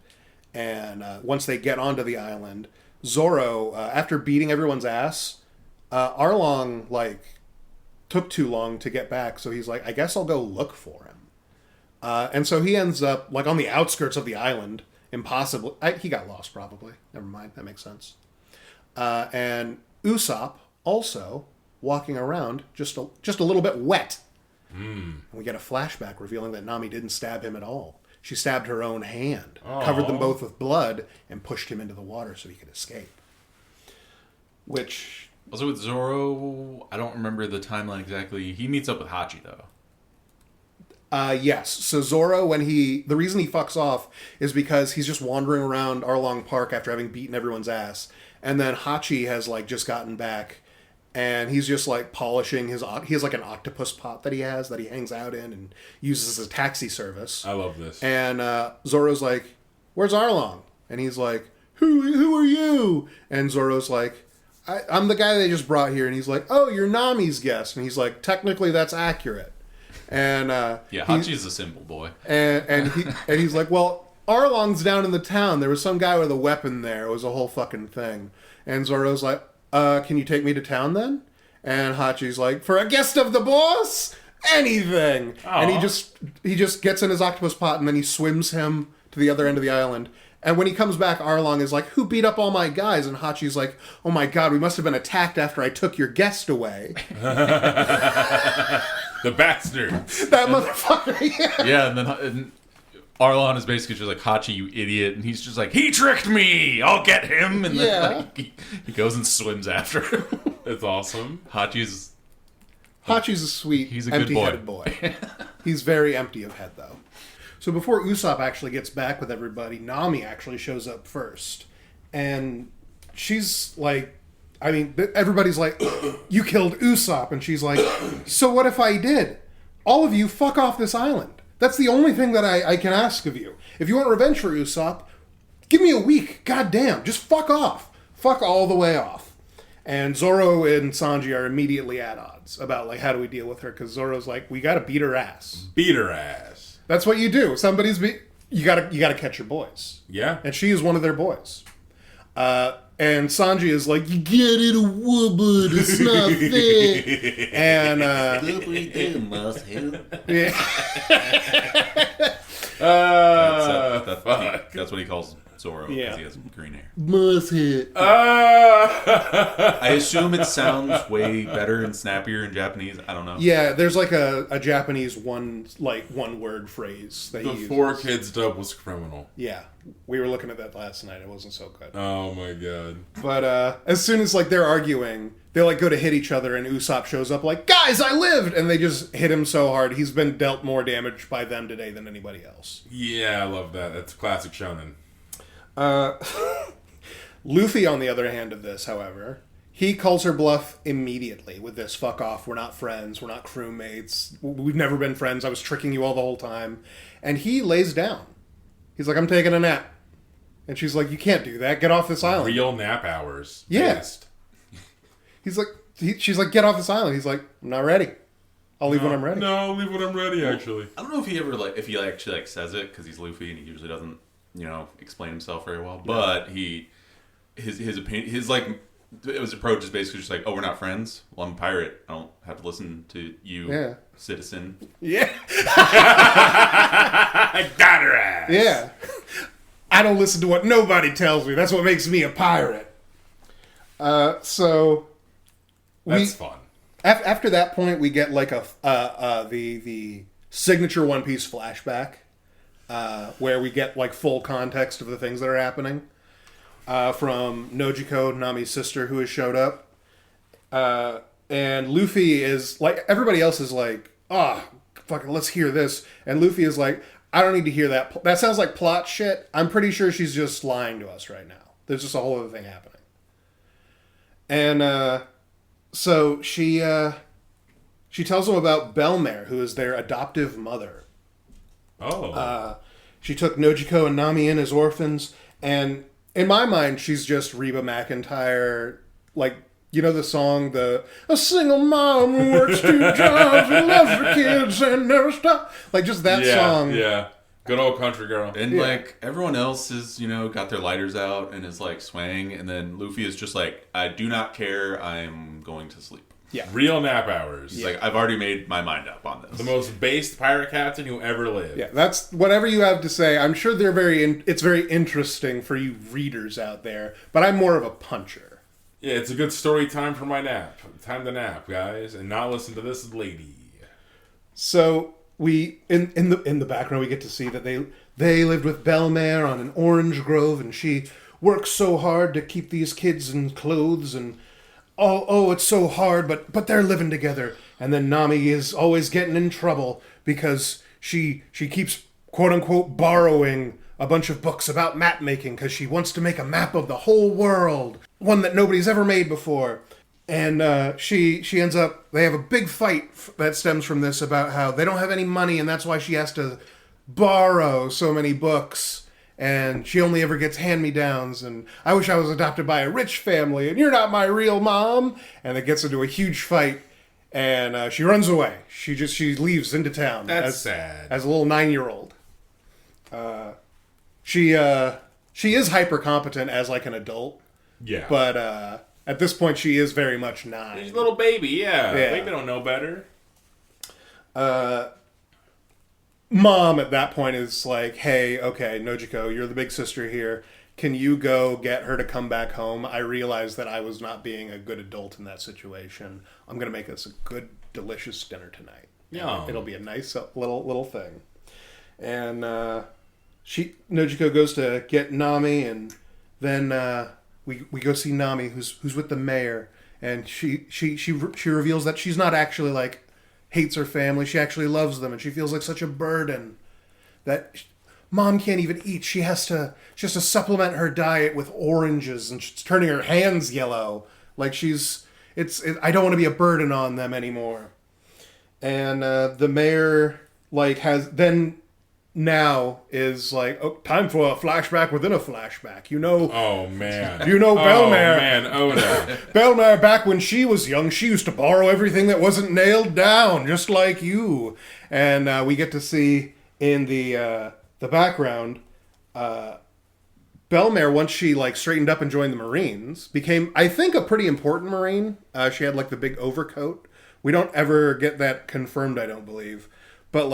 And once they get onto the island, Zoro, after beating everyone's ass, Arlong, took too long to get back, so he's like, I guess I'll go look for him. And so he ends up, on the outskirts of the island, impossibly. He got lost, probably. Never mind, that makes sense. And Usopp, also, walking around, just a little bit wet. And we get a flashback revealing that Nami didn't stab him at all. She stabbed her own hand, covered them both with blood, and pushed him into the water so he could escape. Which... Also with Zoro, I don't remember the timeline exactly. He meets up with Hachi, though. Yes. So Zoro, the reason he fucks off is because he's just wandering around Arlong Park after having beaten everyone's ass. And then Hachi has, just gotten back, and he's just, polishing he has, an octopus pot that he hangs out in and uses as a taxi service. I love this. And Zoro's like, where's Arlong? And he's like, who are you? And Zoro's like, I'm the guy they just brought here. And he's like, oh, you're Nami's guest. And he's like, technically that's accurate. And Hachi's a simple boy. And he's like, well, Arlong's down in the town. There was some guy with a weapon there. It was a whole fucking thing. And Zoro's like, can you take me to town then? And Hachi's like, for a guest of the boss, anything. Aww. And he just gets in his octopus pot, and then he swims him to the other end of the island. And when he comes back, Arlong is like, who beat up all my guys? And Hachi's like, oh my god, we must have been attacked after I took your guest away. The bastard. That motherfucker, yeah. Yeah, and then Arlong is basically just like, Hachi, you idiot. And he's just like, he tricked me! I'll get him! And then he goes and swims after him. That's awesome. Hachi's a sweet, he's a good empty-headed boy. He's very empty of head, though. So before Usopp actually gets back with everybody, Nami actually shows up first. And she's like, everybody's like, you killed Usopp. And she's like, so what if I did? All of you fuck off this island. That's the only thing that I can ask of you. If you want revenge for Usopp, give me a week. God damn. Just fuck off. Fuck all the way off. And Zoro and Sanji are immediately at odds about, how do we deal with her? Because Zoro's like, we gotta beat her ass. Beat her ass. That's what you do. You gotta catch your boys. Yeah. And she is one of their boys. And Sanji is like, you get it a woman, it's not fair. And yeah. That's what he calls Zoro, because he has green hair. Must hit. I assume it sounds way better and snappier in Japanese. I don't know. Yeah, there's a Japanese one word phrase that he uses. The 4Kids dub was criminal. Yeah, we were looking at that last night. It wasn't so good. Oh my god. But as soon as they're arguing, they like go to hit each other, and Usopp shows up like, "Guys, I lived!" And they just hit him so hard. He's been dealt more damage by them today than anybody else. Yeah, I love that. That's classic shonen. Luffy, on the other hand of this, however, he calls her bluff immediately with this, "Fuck off, we're not friends, we're not crewmates, we've never been friends, I was tricking you all the whole time." And he lays down. He's like, "I'm taking a nap." And she's like, "You can't do that, get off this island." Real nap hours. Yeah. Best. He's like, she's like, "Get off this island." He's like, "I'm not ready. I'll leave when I'm ready." No, I'll leave when I'm ready, actually. I don't know if he ever if he actually says it, because he's Luffy and he usually doesn't, explain himself very well. But his opinion, his approach is basically just like, "Oh, we're not friends. Well, I'm a pirate. I don't have to listen to you, citizen." Yeah. I got her ass. Yeah. "I don't listen to what nobody tells me. That's what makes me a pirate." So that's fun. After that point, we get like the signature One Piece flashback, where we get like full context of the things that are happening, from Nojiko, Nami's sister, who has showed up, and Luffy is like, everybody else is like, fucking let's hear this, and Luffy is like, "I don't need to hear that. That sounds like plot shit. I'm pretty sure she's just lying to us right now. There's just a whole other thing happening." And so she tells them about Bel-mere, who is their adoptive mother. Oh. She took Nojiko and Nami in as orphans, and in my mind, she's just Reba McEntire, like, the song, "A single mom who works 2 jobs and loves her kids and never stop." Like, just that song. Yeah. Good old country girl. And everyone else is, got their lighters out and is like swaying, and then Luffy is just like, "I do not care. I'm going to sleep." Yeah. Real nap hours. He's like, "I've already made my mind up on this." The most based pirate captain who ever lived. Yeah, that's whatever you have to say. I'm sure it's very interesting for you readers out there, but I'm more of a puncher. Yeah, it's a good story time for my nap. Time to nap, guys, and not listen to this lady. So we in the background we get to see that they lived with Bel-mere on an orange grove, and she works so hard to keep these kids in clothes, and it's so hard, but they're living together. And then Nami is always getting in trouble because she keeps, quote unquote, borrowing a bunch of books about map making because she wants to make a map of the whole world, one that nobody's ever made before. And she ends up, they have a big fight that stems from this about how they don't have any money, and that's why she has to borrow so many books. And she only ever gets hand-me-downs, and I wish I was adopted by a rich family, and you're not my real mom. And it gets into a huge fight, and she runs away. She leaves into town. That's sad. As a little 9-year-old. She is hyper competent as like an adult. Yeah. But at this point, she is very much 9. She's a little baby, yeah. Baby don't know better. Mom at that point is like, "Hey, okay, Nojiko, you're the big sister here. Can you go get her to come back home? I realize that I was not being a good adult in that situation. I'm going to make us a good, delicious dinner tonight. Yeah. It'll be a nice little thing." And Nojiko goes to get Nami, and then we go see Nami, who's with the mayor, and she reveals that she's not actually like hates her family. She actually loves them, and she feels like such a burden that Mom can't even eat. She has to supplement her diet with oranges, and she's turning her hands yellow. Like I don't want to be a burden on them anymore. And the mayor now is like, "Oh, time for a flashback within a flashback." Oh, man. Bel-mere. Oh, man, Oda. Bel-mere, back when she was young, she used to borrow everything that wasn't nailed down, just like you. And we get to see in the background, Bel-mere, once she straightened up and joined the Marines, became, I think, a pretty important Marine. She had the big overcoat. We don't ever get that confirmed, I don't believe. But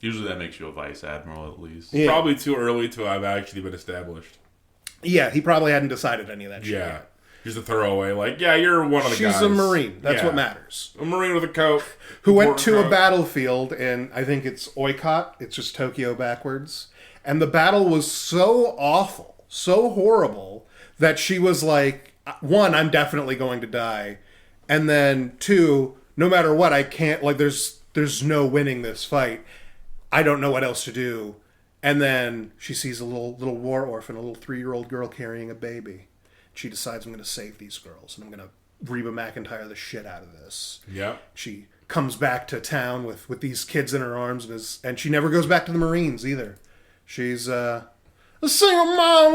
usually that makes you a vice admiral at least. Yeah. Probably too early to have actually been established. Yeah, he probably hadn't decided any of that shit yet. Just a throwaway, you're one of the guys. She's a Marine. That's what matters. A Marine with a coat. Who went to a battlefield in, I think it's Oikot. It's just Tokyo backwards. And the battle was so awful, so horrible, that she was like, one, I'm definitely going to die. And then 2, no matter what, I can't, like, there's no winning this fight. I don't know what else to do. And then she sees a little war orphan, a little 3-year-old girl carrying a baby. She decides, I'm going to save these girls, and I'm going to Reba McEntire the shit out of this. Yep. She comes back to town with these kids in her arms, and she never goes back to the Marines either. She's a single mom.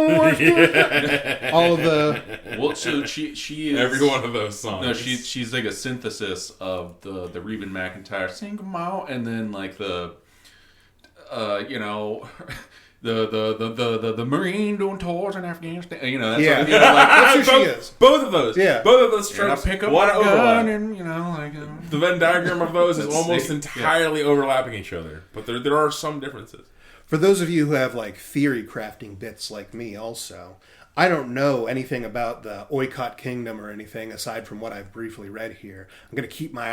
All of the... Well, so she is... Every one of those songs. No, she's like a synthesis of the Reba McEntire single mom, and then like the... the Marine doing tours in Afghanistan. You know, that's Yeah. what, you know, like, That's who she is. Both of those. Yeah. Both of those and I tropes. pick up One my overlap. gun and, you know, like... The Venn diagram of those is Let's almost see. entirely overlapping each other. But there are some differences. For those of you who have, like, theory crafting bits like me also, I don't know anything about the Oikot Kingdom or anything aside from what I've briefly read here. I'm going to keep my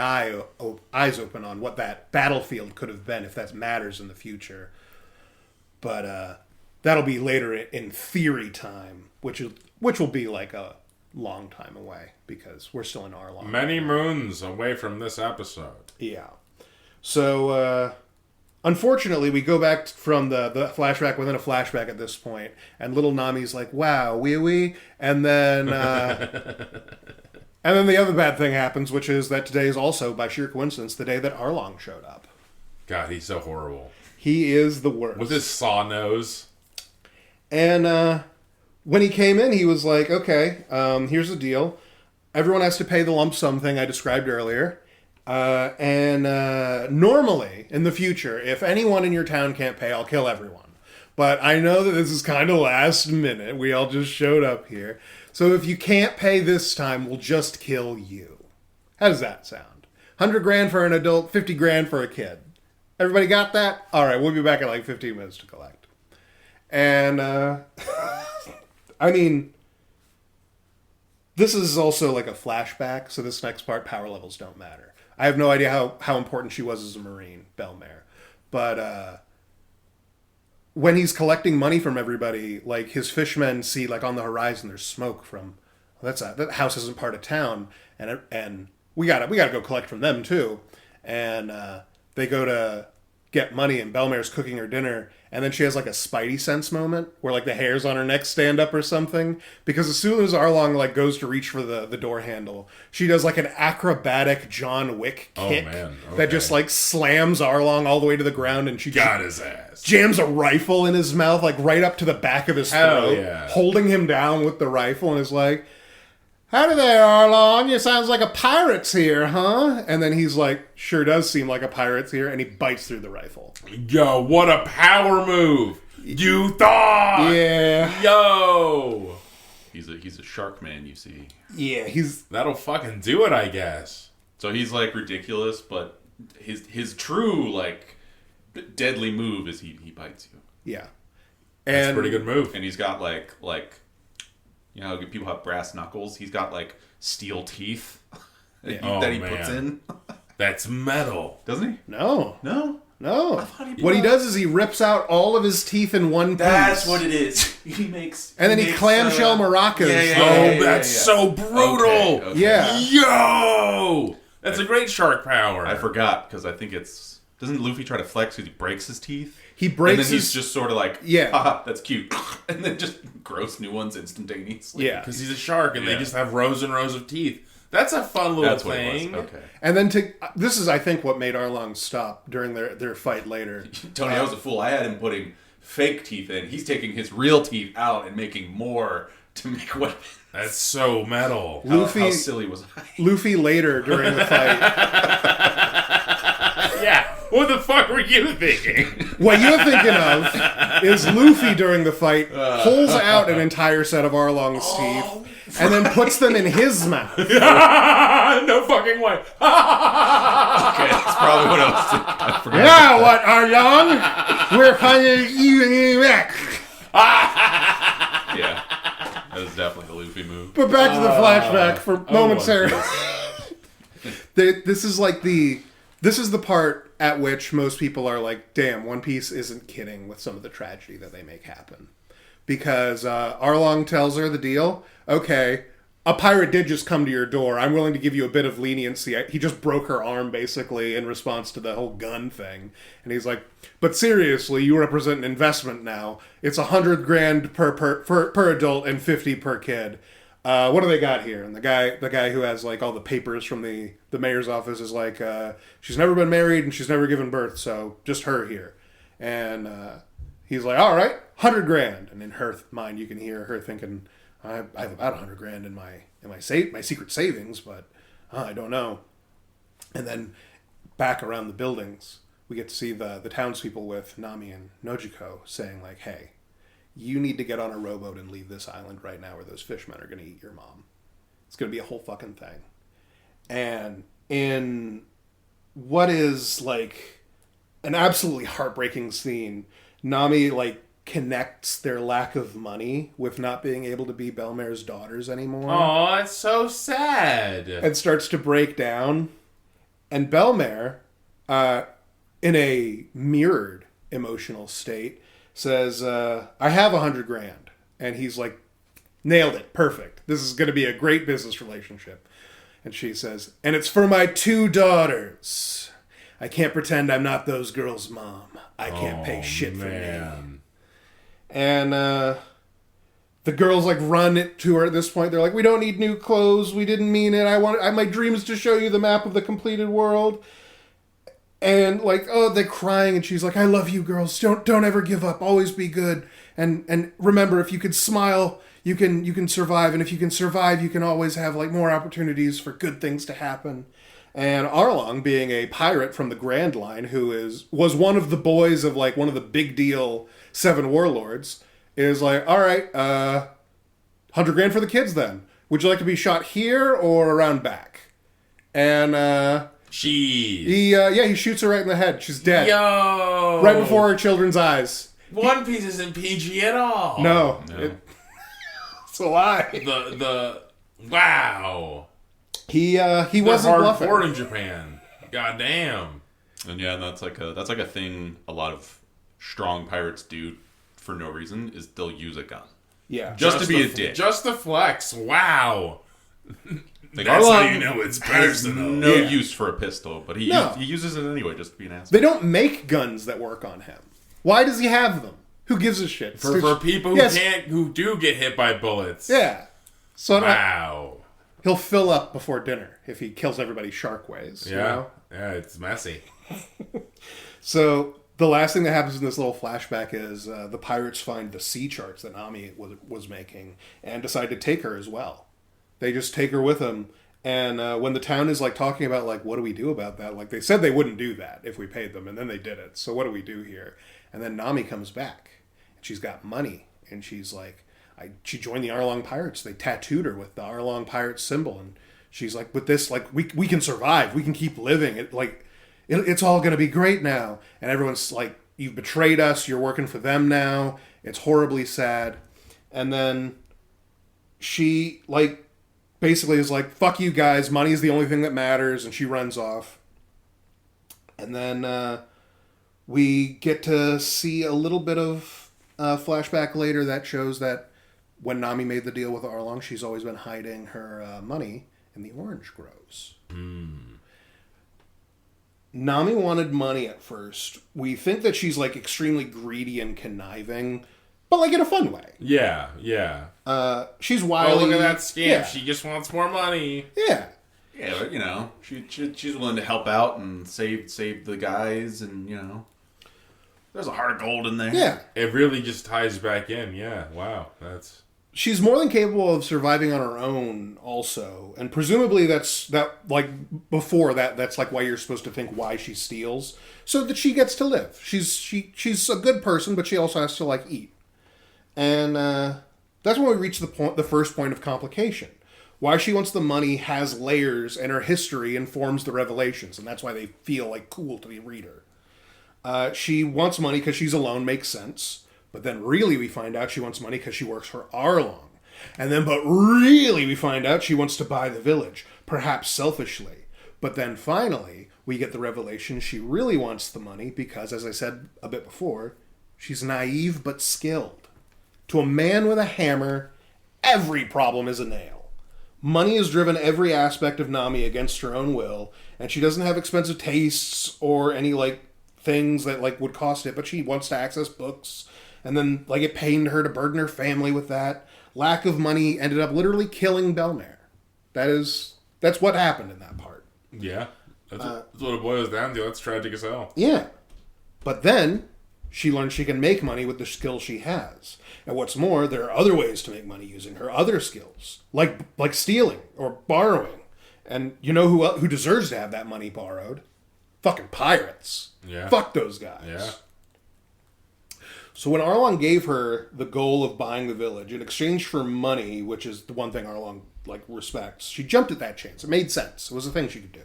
eyes open on what that battlefield could have been, if that matters in the future. But that'll be later in theory time, which will be like a long time away because we're still in Arlong. Many moons away from this episode. Yeah. So, unfortunately, we go back from the flashback within a flashback at this point, and little Nami's like, wow, wee. And then... and then the other bad thing happens, which is that today is also, by sheer coincidence, the day that Arlong showed up. God, he's so horrible. He is the worst. With his saw nose. And when he came in, he was like, okay, here's the deal. Everyone has to pay the lump sum thing I described earlier. And normally, in the future, if anyone in your town can't pay, I'll kill everyone. But I know that this is kind of last minute. We all just showed up here. So if you can't pay this time, we'll just kill you. How does that sound? 100 grand for an adult, 50 grand for a kid. Everybody got that? All right, we'll be back in like 15 minutes to collect. And, I mean, this is also like a flashback, so this next part, power levels don't matter. I have no idea how important she was as a Marine, Bel-mere. But when he's collecting money from everybody, like his fishmen see like on the horizon there's smoke from that house isn't part of town, and we gotta go collect from them too. And they go to get money, and Bel-mere's cooking her dinner, and then she has like a Spidey sense moment where like the hairs on her neck stand up or something, because as soon as Arlong like goes to reach for the door handle, she does like an acrobatic John Wick kick that just like slams Arlong all the way to the ground, and she Got his ass. jams a rifle in his mouth, like right up to the back of his throat, holding him down with the rifle, and is like, howdy there, Arlong. You sounds like a pirate's here, huh? And then he's like, sure does seem like a pirate's here, and he bites through the rifle. Yo, what a power move! You thought! Yeah. Yo! He's a shark man, you see. Yeah, That'll fucking do it, I guess. So he's like ridiculous, but his true like deadly move is he bites you. yeah. That's a And pretty good move. And he's got like you know how people have brass knuckles? He's got like steel teeth that he puts in. That's metal. Doesn't he? No. No. What he does is he rips out all of his teeth in one piece. That's what it is. He makes... And then he clamshell maracas. That's so brutal. Okay. Yeah. Yo! That's a great shark power. I forgot, because I think it's... Doesn't Luffy try to flex because he breaks his teeth? He breaks and then his... he's just sort of like, Yeah. haha, that's cute. And then just gross new ones instantaneously. Yeah. Because he's a shark and they just have rows and rows of teeth. That's a fun little thing. What it was. Okay. And then this is, I think, what made Arlong stop during their fight later. Tony, I was a fool. I had him putting fake teeth in. He's taking his real teeth out and making more to make weapons. That's so metal. How silly was I? Luffy later during the fight. Yeah. What the fuck were you thinking? What you're thinking of is Luffy during the fight pulls out an entire set of Arlong's teeth and then puts them in his mouth. No fucking way. Okay, that's probably what I was thinking. I forgot. Now what, Arlong? We're finally evening back. Yeah. That was definitely the Luffy move. But back to the flashback for momentarily. This is the part at which most people are like, damn, One Piece isn't kidding with some of the tragedy that they make happen. Because Arlong tells her the deal. Okay, a pirate did just come to your door. I'm willing to give you a bit of leniency. He just broke her arm, basically, in response to the whole gun thing. And he's like, but seriously, you represent an investment now. It's $100,000 per adult and 50 per kid. What do they got here? And the guy who has like all the papers from the mayor's office is like, she's never been married and she's never given birth, so just her here. And he's like, all right, $100,000. And in her mind, you can hear her thinking, I have about $100,000 in my secret savings, but I don't know. And then back around the buildings, we get to see the townspeople with Nami and Nojiko saying like, hey, you need to get on a rowboat and leave this island right now or those fishmen are going to eat your mom. It's going to be a whole fucking thing. And in what is like an absolutely heartbreaking scene, Nami like connects their lack of money with not being able to be Bel-mere's daughters anymore. Oh, it's so sad. And starts to break down. And Bel-mere, in a mirrored emotional state, says, I have $100,000. And he's like, nailed it. Perfect. This is going to be a great business relationship. And she says, and it's for my 2 daughters. I can't pretend I'm not those girls' mom. I can't pay shit for me. And the girls like run it to her at this point. They're like, we don't need new clothes. We didn't mean it. My dream is to show you the map of the completed world. And like, oh, they're crying, and she's like, I love you girls. Don't ever give up. Always be good. And remember, if you could smile, you can survive. And if you can survive, you can always have like more opportunities for good things to happen. And Arlong, being a pirate from the Grand Line, who was one of the boys of like one of the big deal 7 warlords, is like, all right, $100,000 for the kids then. Would you like to be shot here or around back? And he shoots her right in the head. She's dead. Yo! Right before her children's eyes. One Piece isn't PG at all. No. It's a lie. The wow. He wasn't bluffing. Hardcore in Japan. God damn. And yeah, that's like a thing a lot of strong pirates do for no reason, is they'll use a gun. Yeah. Just to be a dick. Just the flex. Wow. Like, That's how you know it's personal. No use for a pistol, but he uses it anyway just to be an asshole. They don't make guns that work on him. Why does he have them? Who gives a shit? For people who do get hit by bullets. Yeah. So wow. He'll fill up before dinner if he kills everybody shark ways. Yeah. You know? Yeah, it's messy. So the last thing that happens in this little flashback is the pirates find the sea charts that Nami was making and decide to take her as well. They just take her with them. And when the town is like talking about like, what do we do about that? Like they said they wouldn't do that if we paid them, and then they did it. So what do we do here? And then Nami comes back and she's got money, and she's like, she joined the Arlong Pirates. They tattooed her with the Arlong Pirates symbol, and she's like, with this, like we can survive. We can keep living. It's all gonna be great now. And everyone's like, you've betrayed us. You're working for them now. It's horribly sad. And then she like basically is like, fuck you guys, money is the only thing that matters, and she runs off. And then we get to see a little bit of flashback later that shows that when Nami made the deal with Arlong, she's always been hiding her money in the orange groves. Nami wanted money at first. We think that she's like extremely greedy and conniving, but like in a fun way. Yeah. She's wily. Oh, look at that scam. Yeah. She just wants more money. Yeah. Yeah, but you know, she's willing to help out and save the guys, and you know, there's a heart of gold in there. Yeah. It really just ties back in. Yeah. Wow. She's more than capable of surviving on her own also. And presumably that's like why you're supposed to think why she steals, so that she gets to live. She's a good person, but she also has to like eat. And that's when we reach the first point of complication. Why she wants the money has layers, and her history informs the revelations, and that's why they feel like cool to the reader. She wants money because she's alone, makes sense. But then really we find out she wants money because she works for Arlong. And then but really we find out she wants to buy the village, perhaps selfishly. But then finally we get the revelation she really wants the money because, as I said a bit before, she's naive but skilled. To a man with a hammer, every problem is a nail. Money has driven every aspect of Nami against her own will, and she doesn't have expensive tastes or any, like, things that, like, would cost it, but she wants to access books, and then, like, it pained her to burden her family with that. Lack of money ended up literally killing Bel-mere. That's what happened in that part. Yeah. That's what it boils down to. That's tragic as hell. Yeah. But then, she learns she can make money with the skills she has. And what's more, there are other ways to make money using her other skills. Like stealing or borrowing. And you know who deserves to have that money borrowed? Fucking pirates. Yeah. Fuck those guys. Yeah. So when Arlong gave her the goal of buying the village in exchange for money, which is the one thing Arlong, like, respects, she jumped at that chance. It made sense. It was a thing she could do.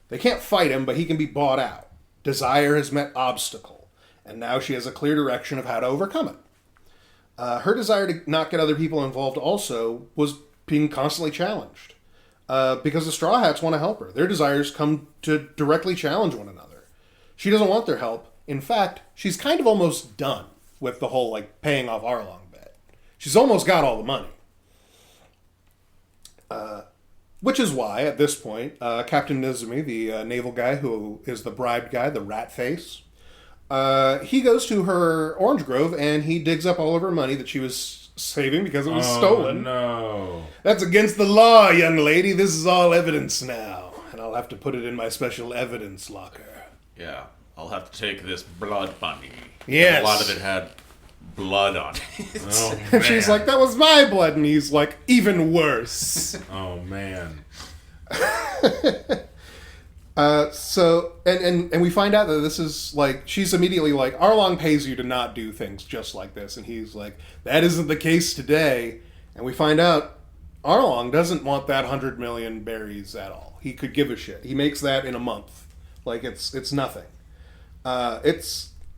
They can't fight him, but he can be bought out. Desire has met obstacle, and now she has a clear direction of how to overcome it. Her desire to not get other people involved also was being constantly challenged. Because the Straw Hats want to help her. Their desires come to directly challenge one another. She doesn't want their help. In fact, she's kind of almost done with the whole, like, paying off Arlong bet. She's almost got all the money. Which is why, at this point, Captain Nizumi, the naval guy who is the bribed guy, the rat face, he goes to her orange grove and he digs up all of her money that she was saving because it was stolen. No. That's against the law, young lady. This is all evidence now. And I'll have to put it in my special evidence locker. Yeah, I'll have to take this blood money. Yes. A lot of it had blood on it. Oh, And she's man. like, that was my blood. And he's like, even worse. Oh, man. And we find out that this is like, she's immediately like, Arlong pays you to not do things just like this. And he's like, that isn't the case today. And we find out Arlong doesn't want that 100 million berries at all. He could give a shit. He makes that in a month. Like, it's nothing.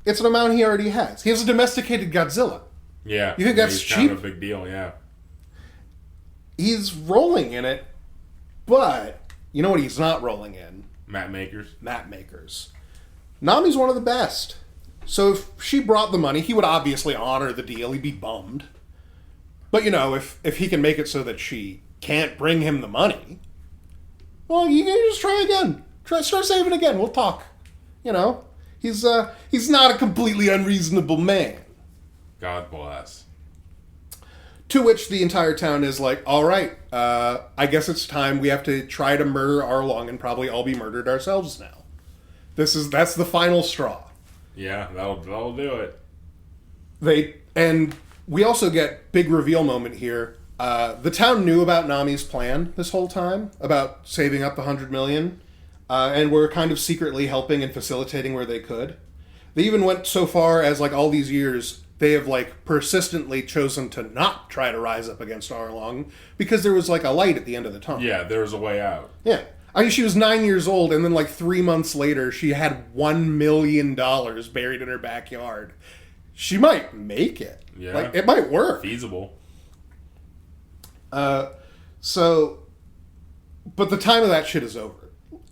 It's an amount he already has. He has a domesticated Godzilla. Yeah. You think that's It's kind cheap? of a big deal, yeah. He's rolling in it, but you know what he's not rolling in? Map makers. Map makers. Nami's one of the best. So if she brought the money, he would obviously honor the deal. He'd be bummed. But, you know, if he can make it so that she can't bring him the money, well, you can just try again. Start saving again. We'll talk. You know? He's not a completely unreasonable man. God bless. To which the entire town is like, all right, I guess it's time we have to try to murder Arlong and probably all be murdered ourselves now. That's the final straw. Yeah, that'll do it. And we also get big reveal moment here. The town knew about Nami's plan this whole time, about saving up the 100 million, and were kind of secretly helping and facilitating where they could. They even went so far as, like, all these years, they have, like, persistently chosen to not try to rise up against Arlong because there was, like, a light at the end of the tunnel. Yeah, there's a way out. Yeah. I mean, she was 9 years old, and then, like, 3 months later, she had $1 million buried in her backyard. She might make it. Yeah. Like, it might work. Feasible. But the time of that shit is over.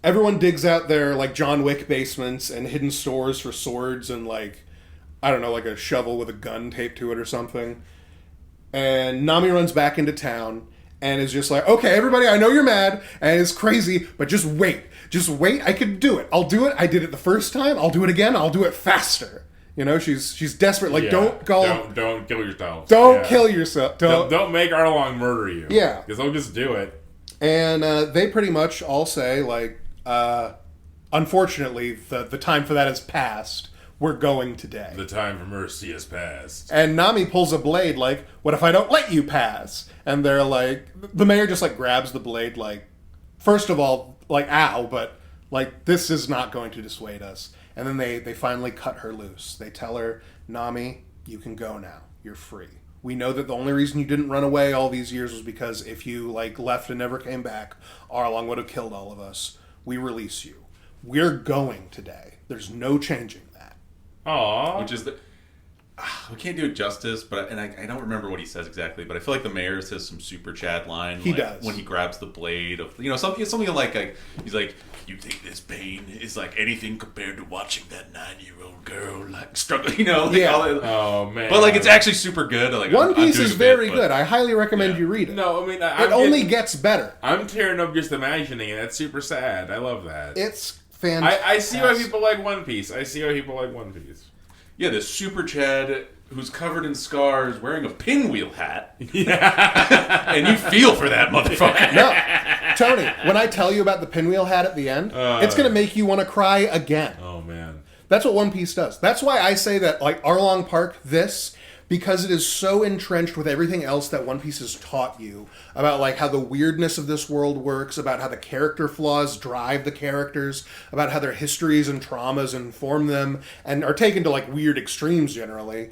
Everyone digs out their, like, John Wick basements and hidden stores for swords and, like, I don't know, like a shovel with a gun taped to it or something. And Nami runs back into town and is just like, okay, everybody, I know you're mad and it's crazy, but just wait. Just wait. I can do it. I'll do it. I did it the first time. I'll do it again. I'll do it faster. You know, she's desperate. Like, Yeah. don't go. Don't kill yourself. Don't Yeah. kill yourself. Don't make Arlong murder you. Yeah. Because they'll just do it. And they pretty much all say, like, unfortunately, the time for that has passed. We're going today. The time for mercy has passed. And Nami pulls a blade, like, what if I don't let you pass? And they're like, the mayor just, like, grabs the blade, like, first of all, like, ow, but, like, this is not going to dissuade us. And then they finally cut her loose. They tell her, Nami, you can go now. You're free. We know that the only reason you didn't run away all these years was because if you, like, left and never came back, Arlong would have killed all of us. We release you. We're going today. There's no changing that. Aww. Which is we can't do it justice, but I don't remember what he says exactly, but I feel like the mayor says some super Chad line. He like, does. When he grabs the blade of, something like he's like, you think this pain is like anything compared to watching that 9-year-old girl like struggle, Yeah. Oh man. But like it's actually super good. Like One Piece doing is a very bit, good. I highly recommend you read it. No, I mean it only gets better. I'm tearing up just imagining it. That's super sad. I love that. It's fantastic. I see why people like One Piece. Yeah, this super Chad who's covered in scars, wearing a pinwheel hat. Yeah. And you feel for that motherfucker. No, Tony, when I tell you about the pinwheel hat at the end, it's going to make you want to cry again. Oh man. That's what One Piece does. That's why I say that, like, Arlong Park, because it is so entrenched with everything else that One Piece has taught you about, like, how the weirdness of this world works, about how the character flaws drive the characters, about how their histories and traumas inform them and are taken to, like, weird extremes generally.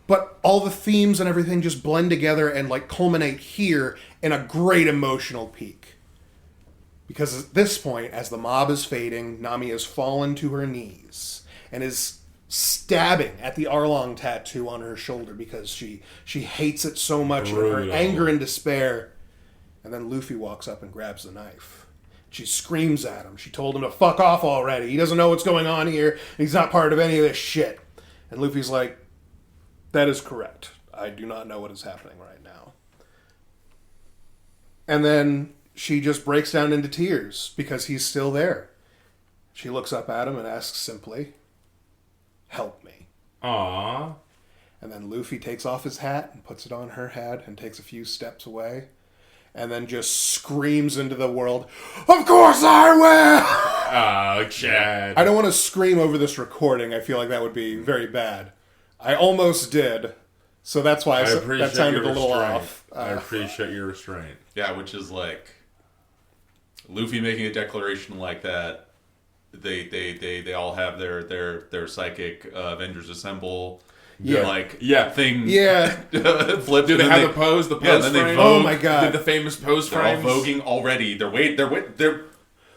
But all the themes and everything just blend together and, like, culminate here in a great emotional peak. Because at this point, as the mob is fading, Nami has fallen to her knees and is stabbing at the Arlong tattoo on her shoulder because she hates it so much in her anger and despair. And then Luffy walks up and grabs the knife. She screams at him. She told him to fuck off already. He doesn't know what's going on here. He's not part of any of this shit. And Luffy's like, that is correct. I do not know what is happening right now. And then she just breaks down into tears because he's still there. She looks up at him and asks simply, help me. Aww. And then Luffy takes off his hat and puts it on her head and takes a few steps away. And then just screams into the world, of course I will! Oh, Chad. I don't want to scream over this recording. I feel like that would be very bad. I almost did. So that's why that sounded a little off. I appreciate your restraint. Yeah, which is like Luffy making a declaration like that. They all have their psychic Avengers Assemble. Thing. Yeah. Flipped. Do they have the pose? The pose frame? Oh my god. Did the famous pose They're frames? all voguing already. They're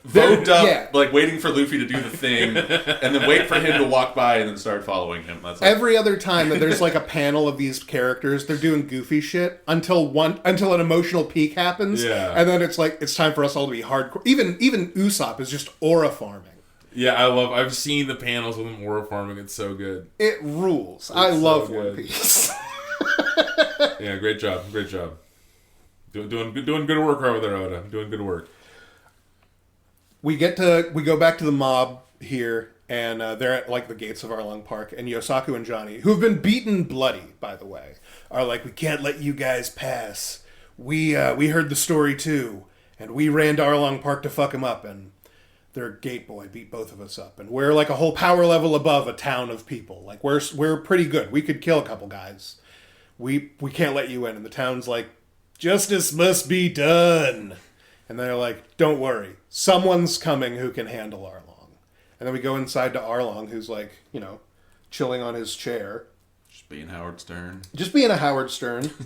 vogued up, like waiting for Luffy to do the thing, and then wait for him to walk by and then start following him. That's like, every other time that there's like a panel of these characters, they're doing goofy shit until an emotional peak happens. Yeah. And then it's like, it's time for us all to be hardcore. Even Usopp is just aura farming. Yeah, I've seen the panels with them aura farming. It's so good. It rules. I love so One good. Piece. Yeah, great job. Doing good work over there, Oda. Doing good work. We go back to the mob here, and they're at like the gates of Arlong Park, and Yosaku and Johnny, who have been beaten bloody, by the way, are like, we can't let you guys pass. We heard the story too, and we ran to Arlong Park to fuck him up, and their gate boy beat both of us up, and we're like a whole power level above a town of people. Like we're pretty good. We could kill a couple guys. We can't let you in, and the town's like, justice must be done. And they're like, don't worry. Someone's coming who can handle Arlong. And then we go inside to Arlong, who's like, chilling on his chair. just being Howard Stern. Just being a Howard Stern. Just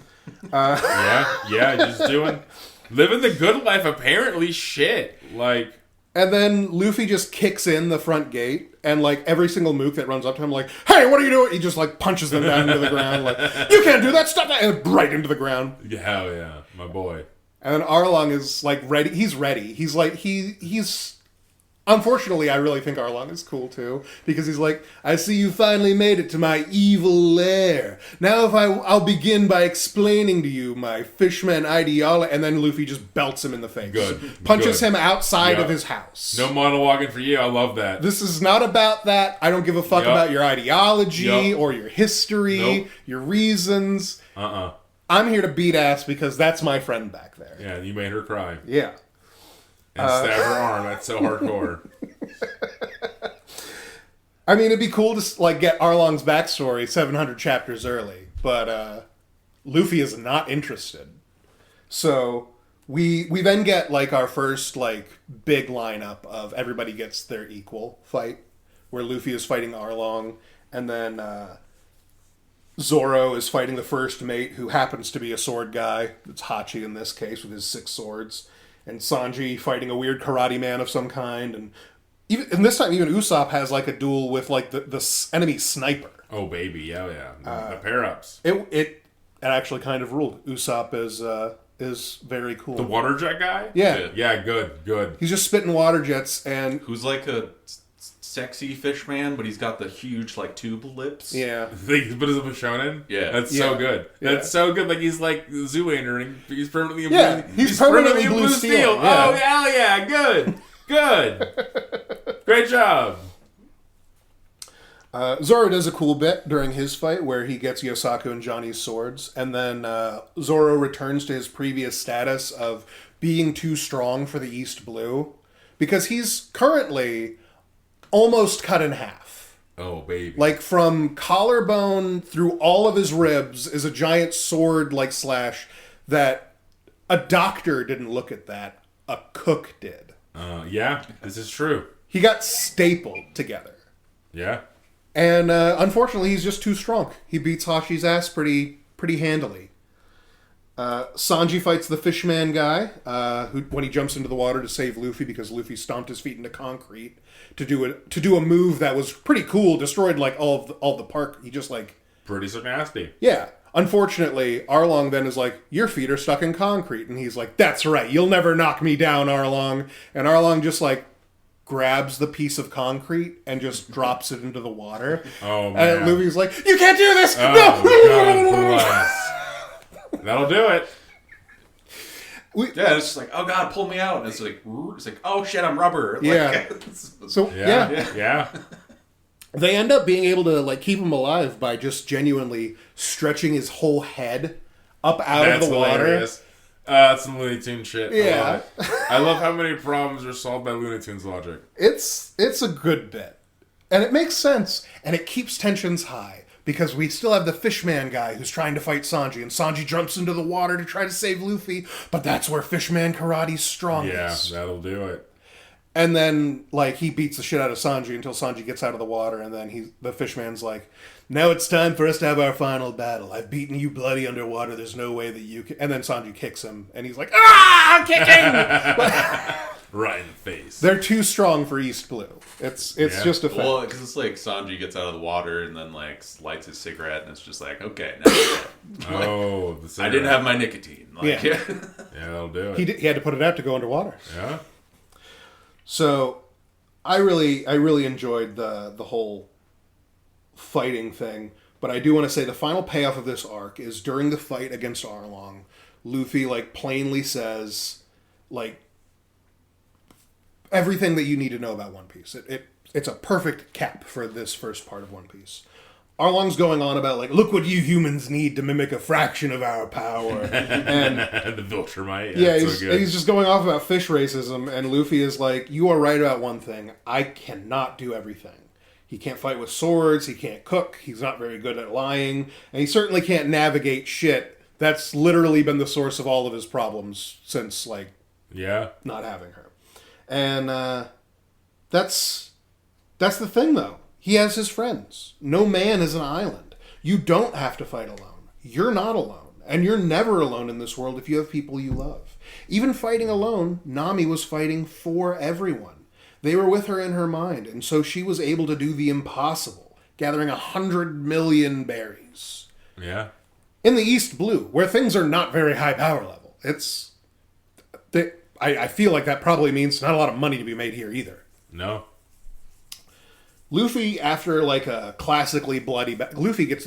living the good life, apparently. Shit. Like... And then Luffy just kicks in the front gate, and like every single mook that runs up to him, like, hey, what are you doing? He just like punches them down into the ground, like, you can't do that, stop that, and right into the ground. Hell yeah, my boy. And then Arlong is like ready. He's ready. He's like he's. Unfortunately, I really think Arlong is cool too, because he's like, I see you finally made it to my evil lair. Now I'll begin by explaining to you my fishman ideology. And then Luffy just belts him in the face. Good. Punches him outside of his house. No monologuing for you. I love that. This is not about that. I don't give a fuck about your ideology or your history, your reasons. I'm here to beat ass because that's my friend back there. Yeah, you made her cry. Yeah. And stab her arm. That's so hardcore. I mean, it'd be cool to like get Arlong's backstory 700 chapters early, but Luffy is not interested. So we then get like our first like big lineup of everybody gets their equal fight, where Luffy is fighting Arlong, and then Zoro is fighting the first mate, who happens to be a sword guy. It's Hachi in this case with his 6 swords. And Sanji fighting a weird karate man of some kind, and this time even Usopp has like a duel with like the enemy sniper. Oh, baby. Yeah. The pair-ups. It actually kind of ruled. Usopp is very cool. The water jet guy? Yeah. Yeah, good. He's just spitting water jets and... Who's like a sexy fish man, but he's got the huge, like, tube lips. Yeah. But is it a shonen? Yeah. That's so good. Yeah. That's so good. Like, he's like Zoolander, and he's permanently in Yeah, blue. he's permanently blue steel. Yeah. Oh, hell yeah. Good. Great job. Zoro does a cool bit during his fight where he gets Yosaku and Johnny's swords, and then Zoro returns to his previous status of being too strong for the East Blue, because he's currently almost cut in half. Oh, baby. Like, from collarbone through all of his ribs is a giant sword-like slash that a doctor didn't look at that. A cook did. Yeah, this is true. He got stapled together. Yeah. And unfortunately, he's just too strong. He beats Hashi's ass pretty handily. Sanji fights the fishman guy who, when he jumps into the water to save Luffy because Luffy stomped his feet into concrete to do a move that was pretty cool. Destroyed like all the park. He just like Pretty sarcastic. yeah. Unfortunately, Arlong then is like, your feet are stuck in concrete, and he's like, that's right. You'll never knock me down, Arlong. And Arlong just like grabs the piece of concrete and just drops it into the water. Oh, man. And Luffy's like, you can't do this! Oh, No! God bless. That'll do it. Yeah, it's just like, oh god, pull me out. And it's like, oh shit, I'm rubber. Like, Yeah. So, Yeah. they end up being able to like keep him alive by just genuinely stretching his whole head up out of the water. Hilarious. That's some Looney Tunes shit. Yeah. I love how many problems are solved by Looney Tunes logic. It's a good bit. And it makes sense. And it keeps tensions high. Because we still have the fishman guy who's trying to fight Sanji. And Sanji jumps into the water to try to save Luffy. But that's where fishman karate's strongest. Yeah, that'll do it. And then, like, he beats the shit out of Sanji until Sanji gets out of the water. And then the fishman's like, now it's time for us to have our final battle. I've beaten you bloody underwater. There's no way that you can... And then Sanji kicks him. And he's like, ah, I'm kicking! Right in the face. They're too strong for East Blue. It's just a fact. well, because it's like Sanji gets out of the water and then like lights his cigarette and it's just like, okay, now you're dead. Oh, the I didn't have my nicotine. Like, Yeah. Yeah, that'll do it. He had to put it out to go underwater. Yeah. So, I really enjoyed the whole fighting thing. But I do want to say the final payoff of this arc is during the fight against Arlong, Luffy like plainly says, like, everything that you need to know about One Piece. It's a perfect cap for this first part of One Piece. Arlong's going on about, like, look what you humans need to mimic a fraction of our power. And The Viltrumite. yeah, So good. he's just going off about fish racism, and Luffy is like, you are right about one thing. I cannot do everything. He can't fight with swords, he can't cook, he's not very good at lying, and he certainly can't navigate shit. That's literally been the source of all of his problems since, like, Yeah. not having her. And that's the thing, though. He has his friends. No man is an island. You don't have to fight alone. You're not alone. And you're never alone in this world if you have people you love. Even fighting alone, Nami was fighting for everyone. They were with her in her mind, and so she was able to do the impossible, gathering 100 million berries. Yeah. In the East Blue, where things are not very high power level, I feel like that probably means not a lot of money to be made here either. No. Luffy, after like a classically bloody, Luffy gets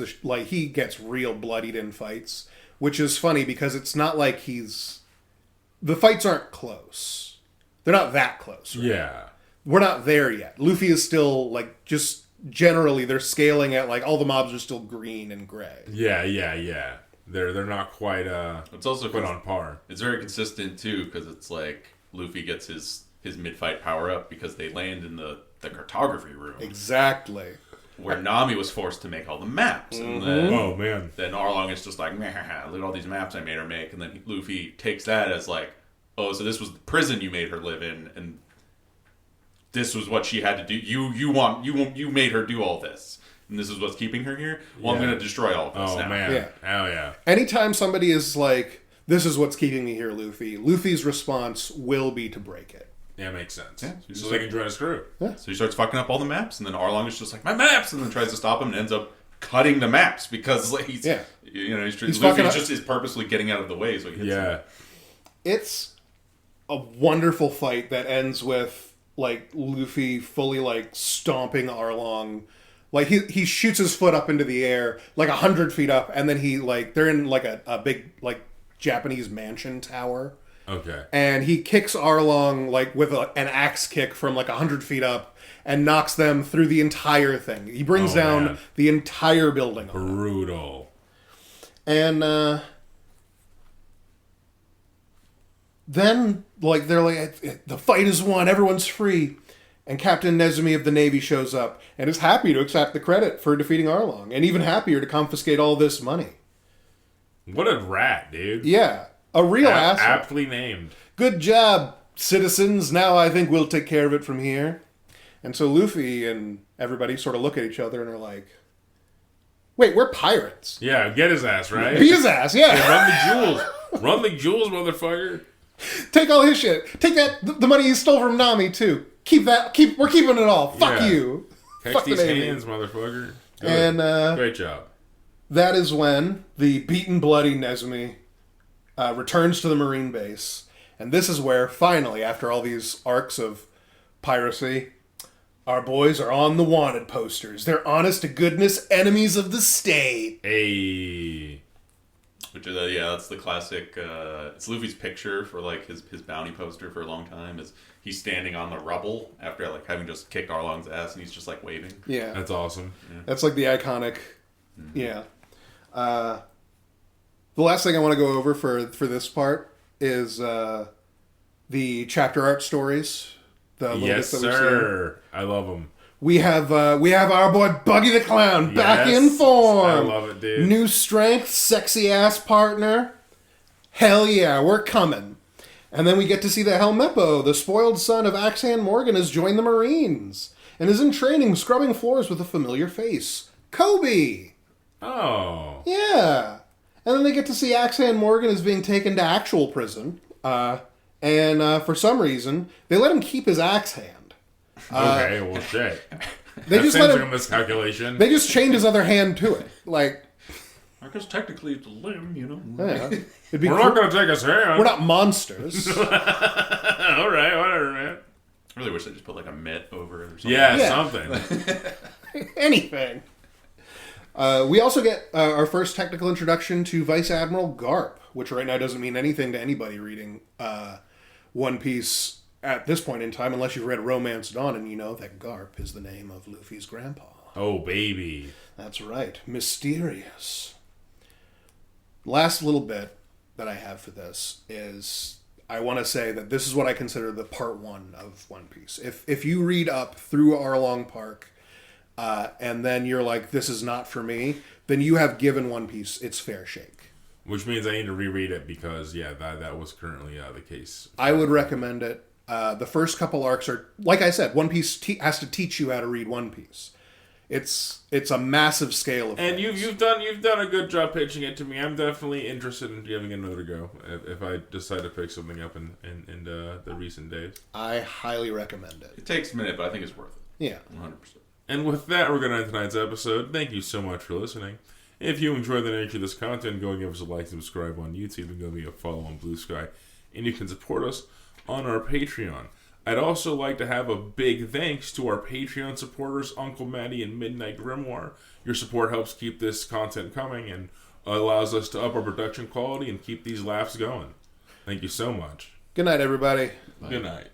he gets real bloodied in fights, which is funny because it's not like the fights aren't close. They're not that close. Right? Yeah. We're not there yet. Luffy is still like just generally they're scaling at like all the mobs are still green and gray. Yeah. They're not quite it's also quite on par. It's very consistent too because it's like Luffy gets his mid-fight power up because they land in the cartography room. Exactly. Where Nami was forced to make all the maps. And Oh man. then Arlong is just like, meh, look at all these maps I made her make. And then Luffy takes that as like, oh, so this was the prison you made her live in, and this was what she had to do. You made her do all this, and this is what's keeping her here. Well, I'm Yeah. going to destroy all of this Oh now. man. Yeah. Hell yeah. Anytime somebody is like, this is what's keeping me here, Luffy's response will be to break it. Yeah, makes sense. Yeah. So they can join his crew. So he starts fucking up all the maps, and then Arlong is just like, my maps, and then tries to stop him and ends up cutting the maps because like, he's Luffy just is purposely getting out of the way so he hits him. It's a wonderful fight that ends with like Luffy fully like stomping Arlong. Like he shoots his foot up into the air like 100 feet up, and then he like they're in like a big like Japanese mansion tower. Okay. And he kicks Arlong like with an axe kick from like 100 feet up and knocks them through the entire thing. He brings down the entire building. Brutal. And then like they're like the fight is won, everyone's free. And Captain Nezumi of the Navy shows up and is happy to accept the credit for defeating Arlong, and even happier to confiscate all this money. What a rat, dude. Yeah, a real asshole. Aptly named. Good job, citizens. Now I think we'll take care of it from here. And so Luffy and everybody sort of look at each other and are like, wait, we're pirates. Yeah, get his ass, right? Beat his ass, yeah. Hey, run the jewels. Run the jewels, motherfucker. Take all his shit. Take the money he stole from Nami, too. We're keeping it all. Fuck you. Catch Fuck these the Navy. hands, motherfucker. Good. And great job. That is when the beaten, bloody Nezumi returns to the Marine base. And this is where, finally, after all these arcs of piracy, our boys are on the wanted posters. They're honest-to-goodness enemies of the state. Hey. Which is, that's the classic, it's Luffy's picture for, like, his bounty poster for a long time, is he's standing on the rubble after, like, having just kicked Arlong's ass, and he's just, like, waving. Yeah. That's awesome. Yeah. That's, like, the iconic, yeah. The last thing I want to go over for this part is the chapter art stories. Yes, sir. I love them. We have our boy Buggy the Clown back in form. I love it, dude. New strength, sexy ass partner. Hell yeah, we're coming. And then we get to see that Helmeppo, the spoiled son of Axan Morgan, has joined the Marines and is in training, scrubbing floors with a familiar face, Kobe. Oh. Yeah. And then they get to see Axan Morgan is being taken to actual prison. And for some reason, they let him keep his axe hand. Okay, well, shit. They just let him. Like a miscalculation. They just chained his other hand to it. Like, I guess technically it's a limb, you know. Yeah. We're not going to take his hand. We're not monsters. All right, whatever, man. I really wish they just put like a mitt over it or something. Yeah. Something. Anything. We also get our first technical introduction to Vice Admiral Garp, which right now doesn't mean anything to anybody reading One Piece at this point in time, unless you've read Romance Dawn and you know that Garp is the name of Luffy's grandpa. Oh, baby. That's right. Mysterious. Last little bit that I have for this is I want to say that this is what I consider the part one of One Piece. If you read up through Arlong Park and then you're like, this is not for me, then you have given One Piece its fair shake. Which means I need to reread it because, that was currently the case. I would recommend it. The first couple arcs are, like I said, One Piece has to teach you how to read One Piece. It's a massive scale of and things. you've done a good job pitching it to me. I'm definitely interested in giving it another go if I decide to pick something up in the recent days. I highly recommend it. It takes a minute, but I think it's worth it. Yeah. 100%. And with that, we're going to end tonight's episode. Thank you so much for listening. If you enjoy the nature of this content, go and give us a like and subscribe on YouTube and give me a follow on Blue Sky. And you can support us on our Patreon. I'd also like to have a big thanks to our Patreon supporters, Uncle Matty and Midnight Grimoire. Your support helps keep this content coming and allows us to up our production quality and keep these laughs going. Thank you so much. Good night, everybody. Bye. Good night.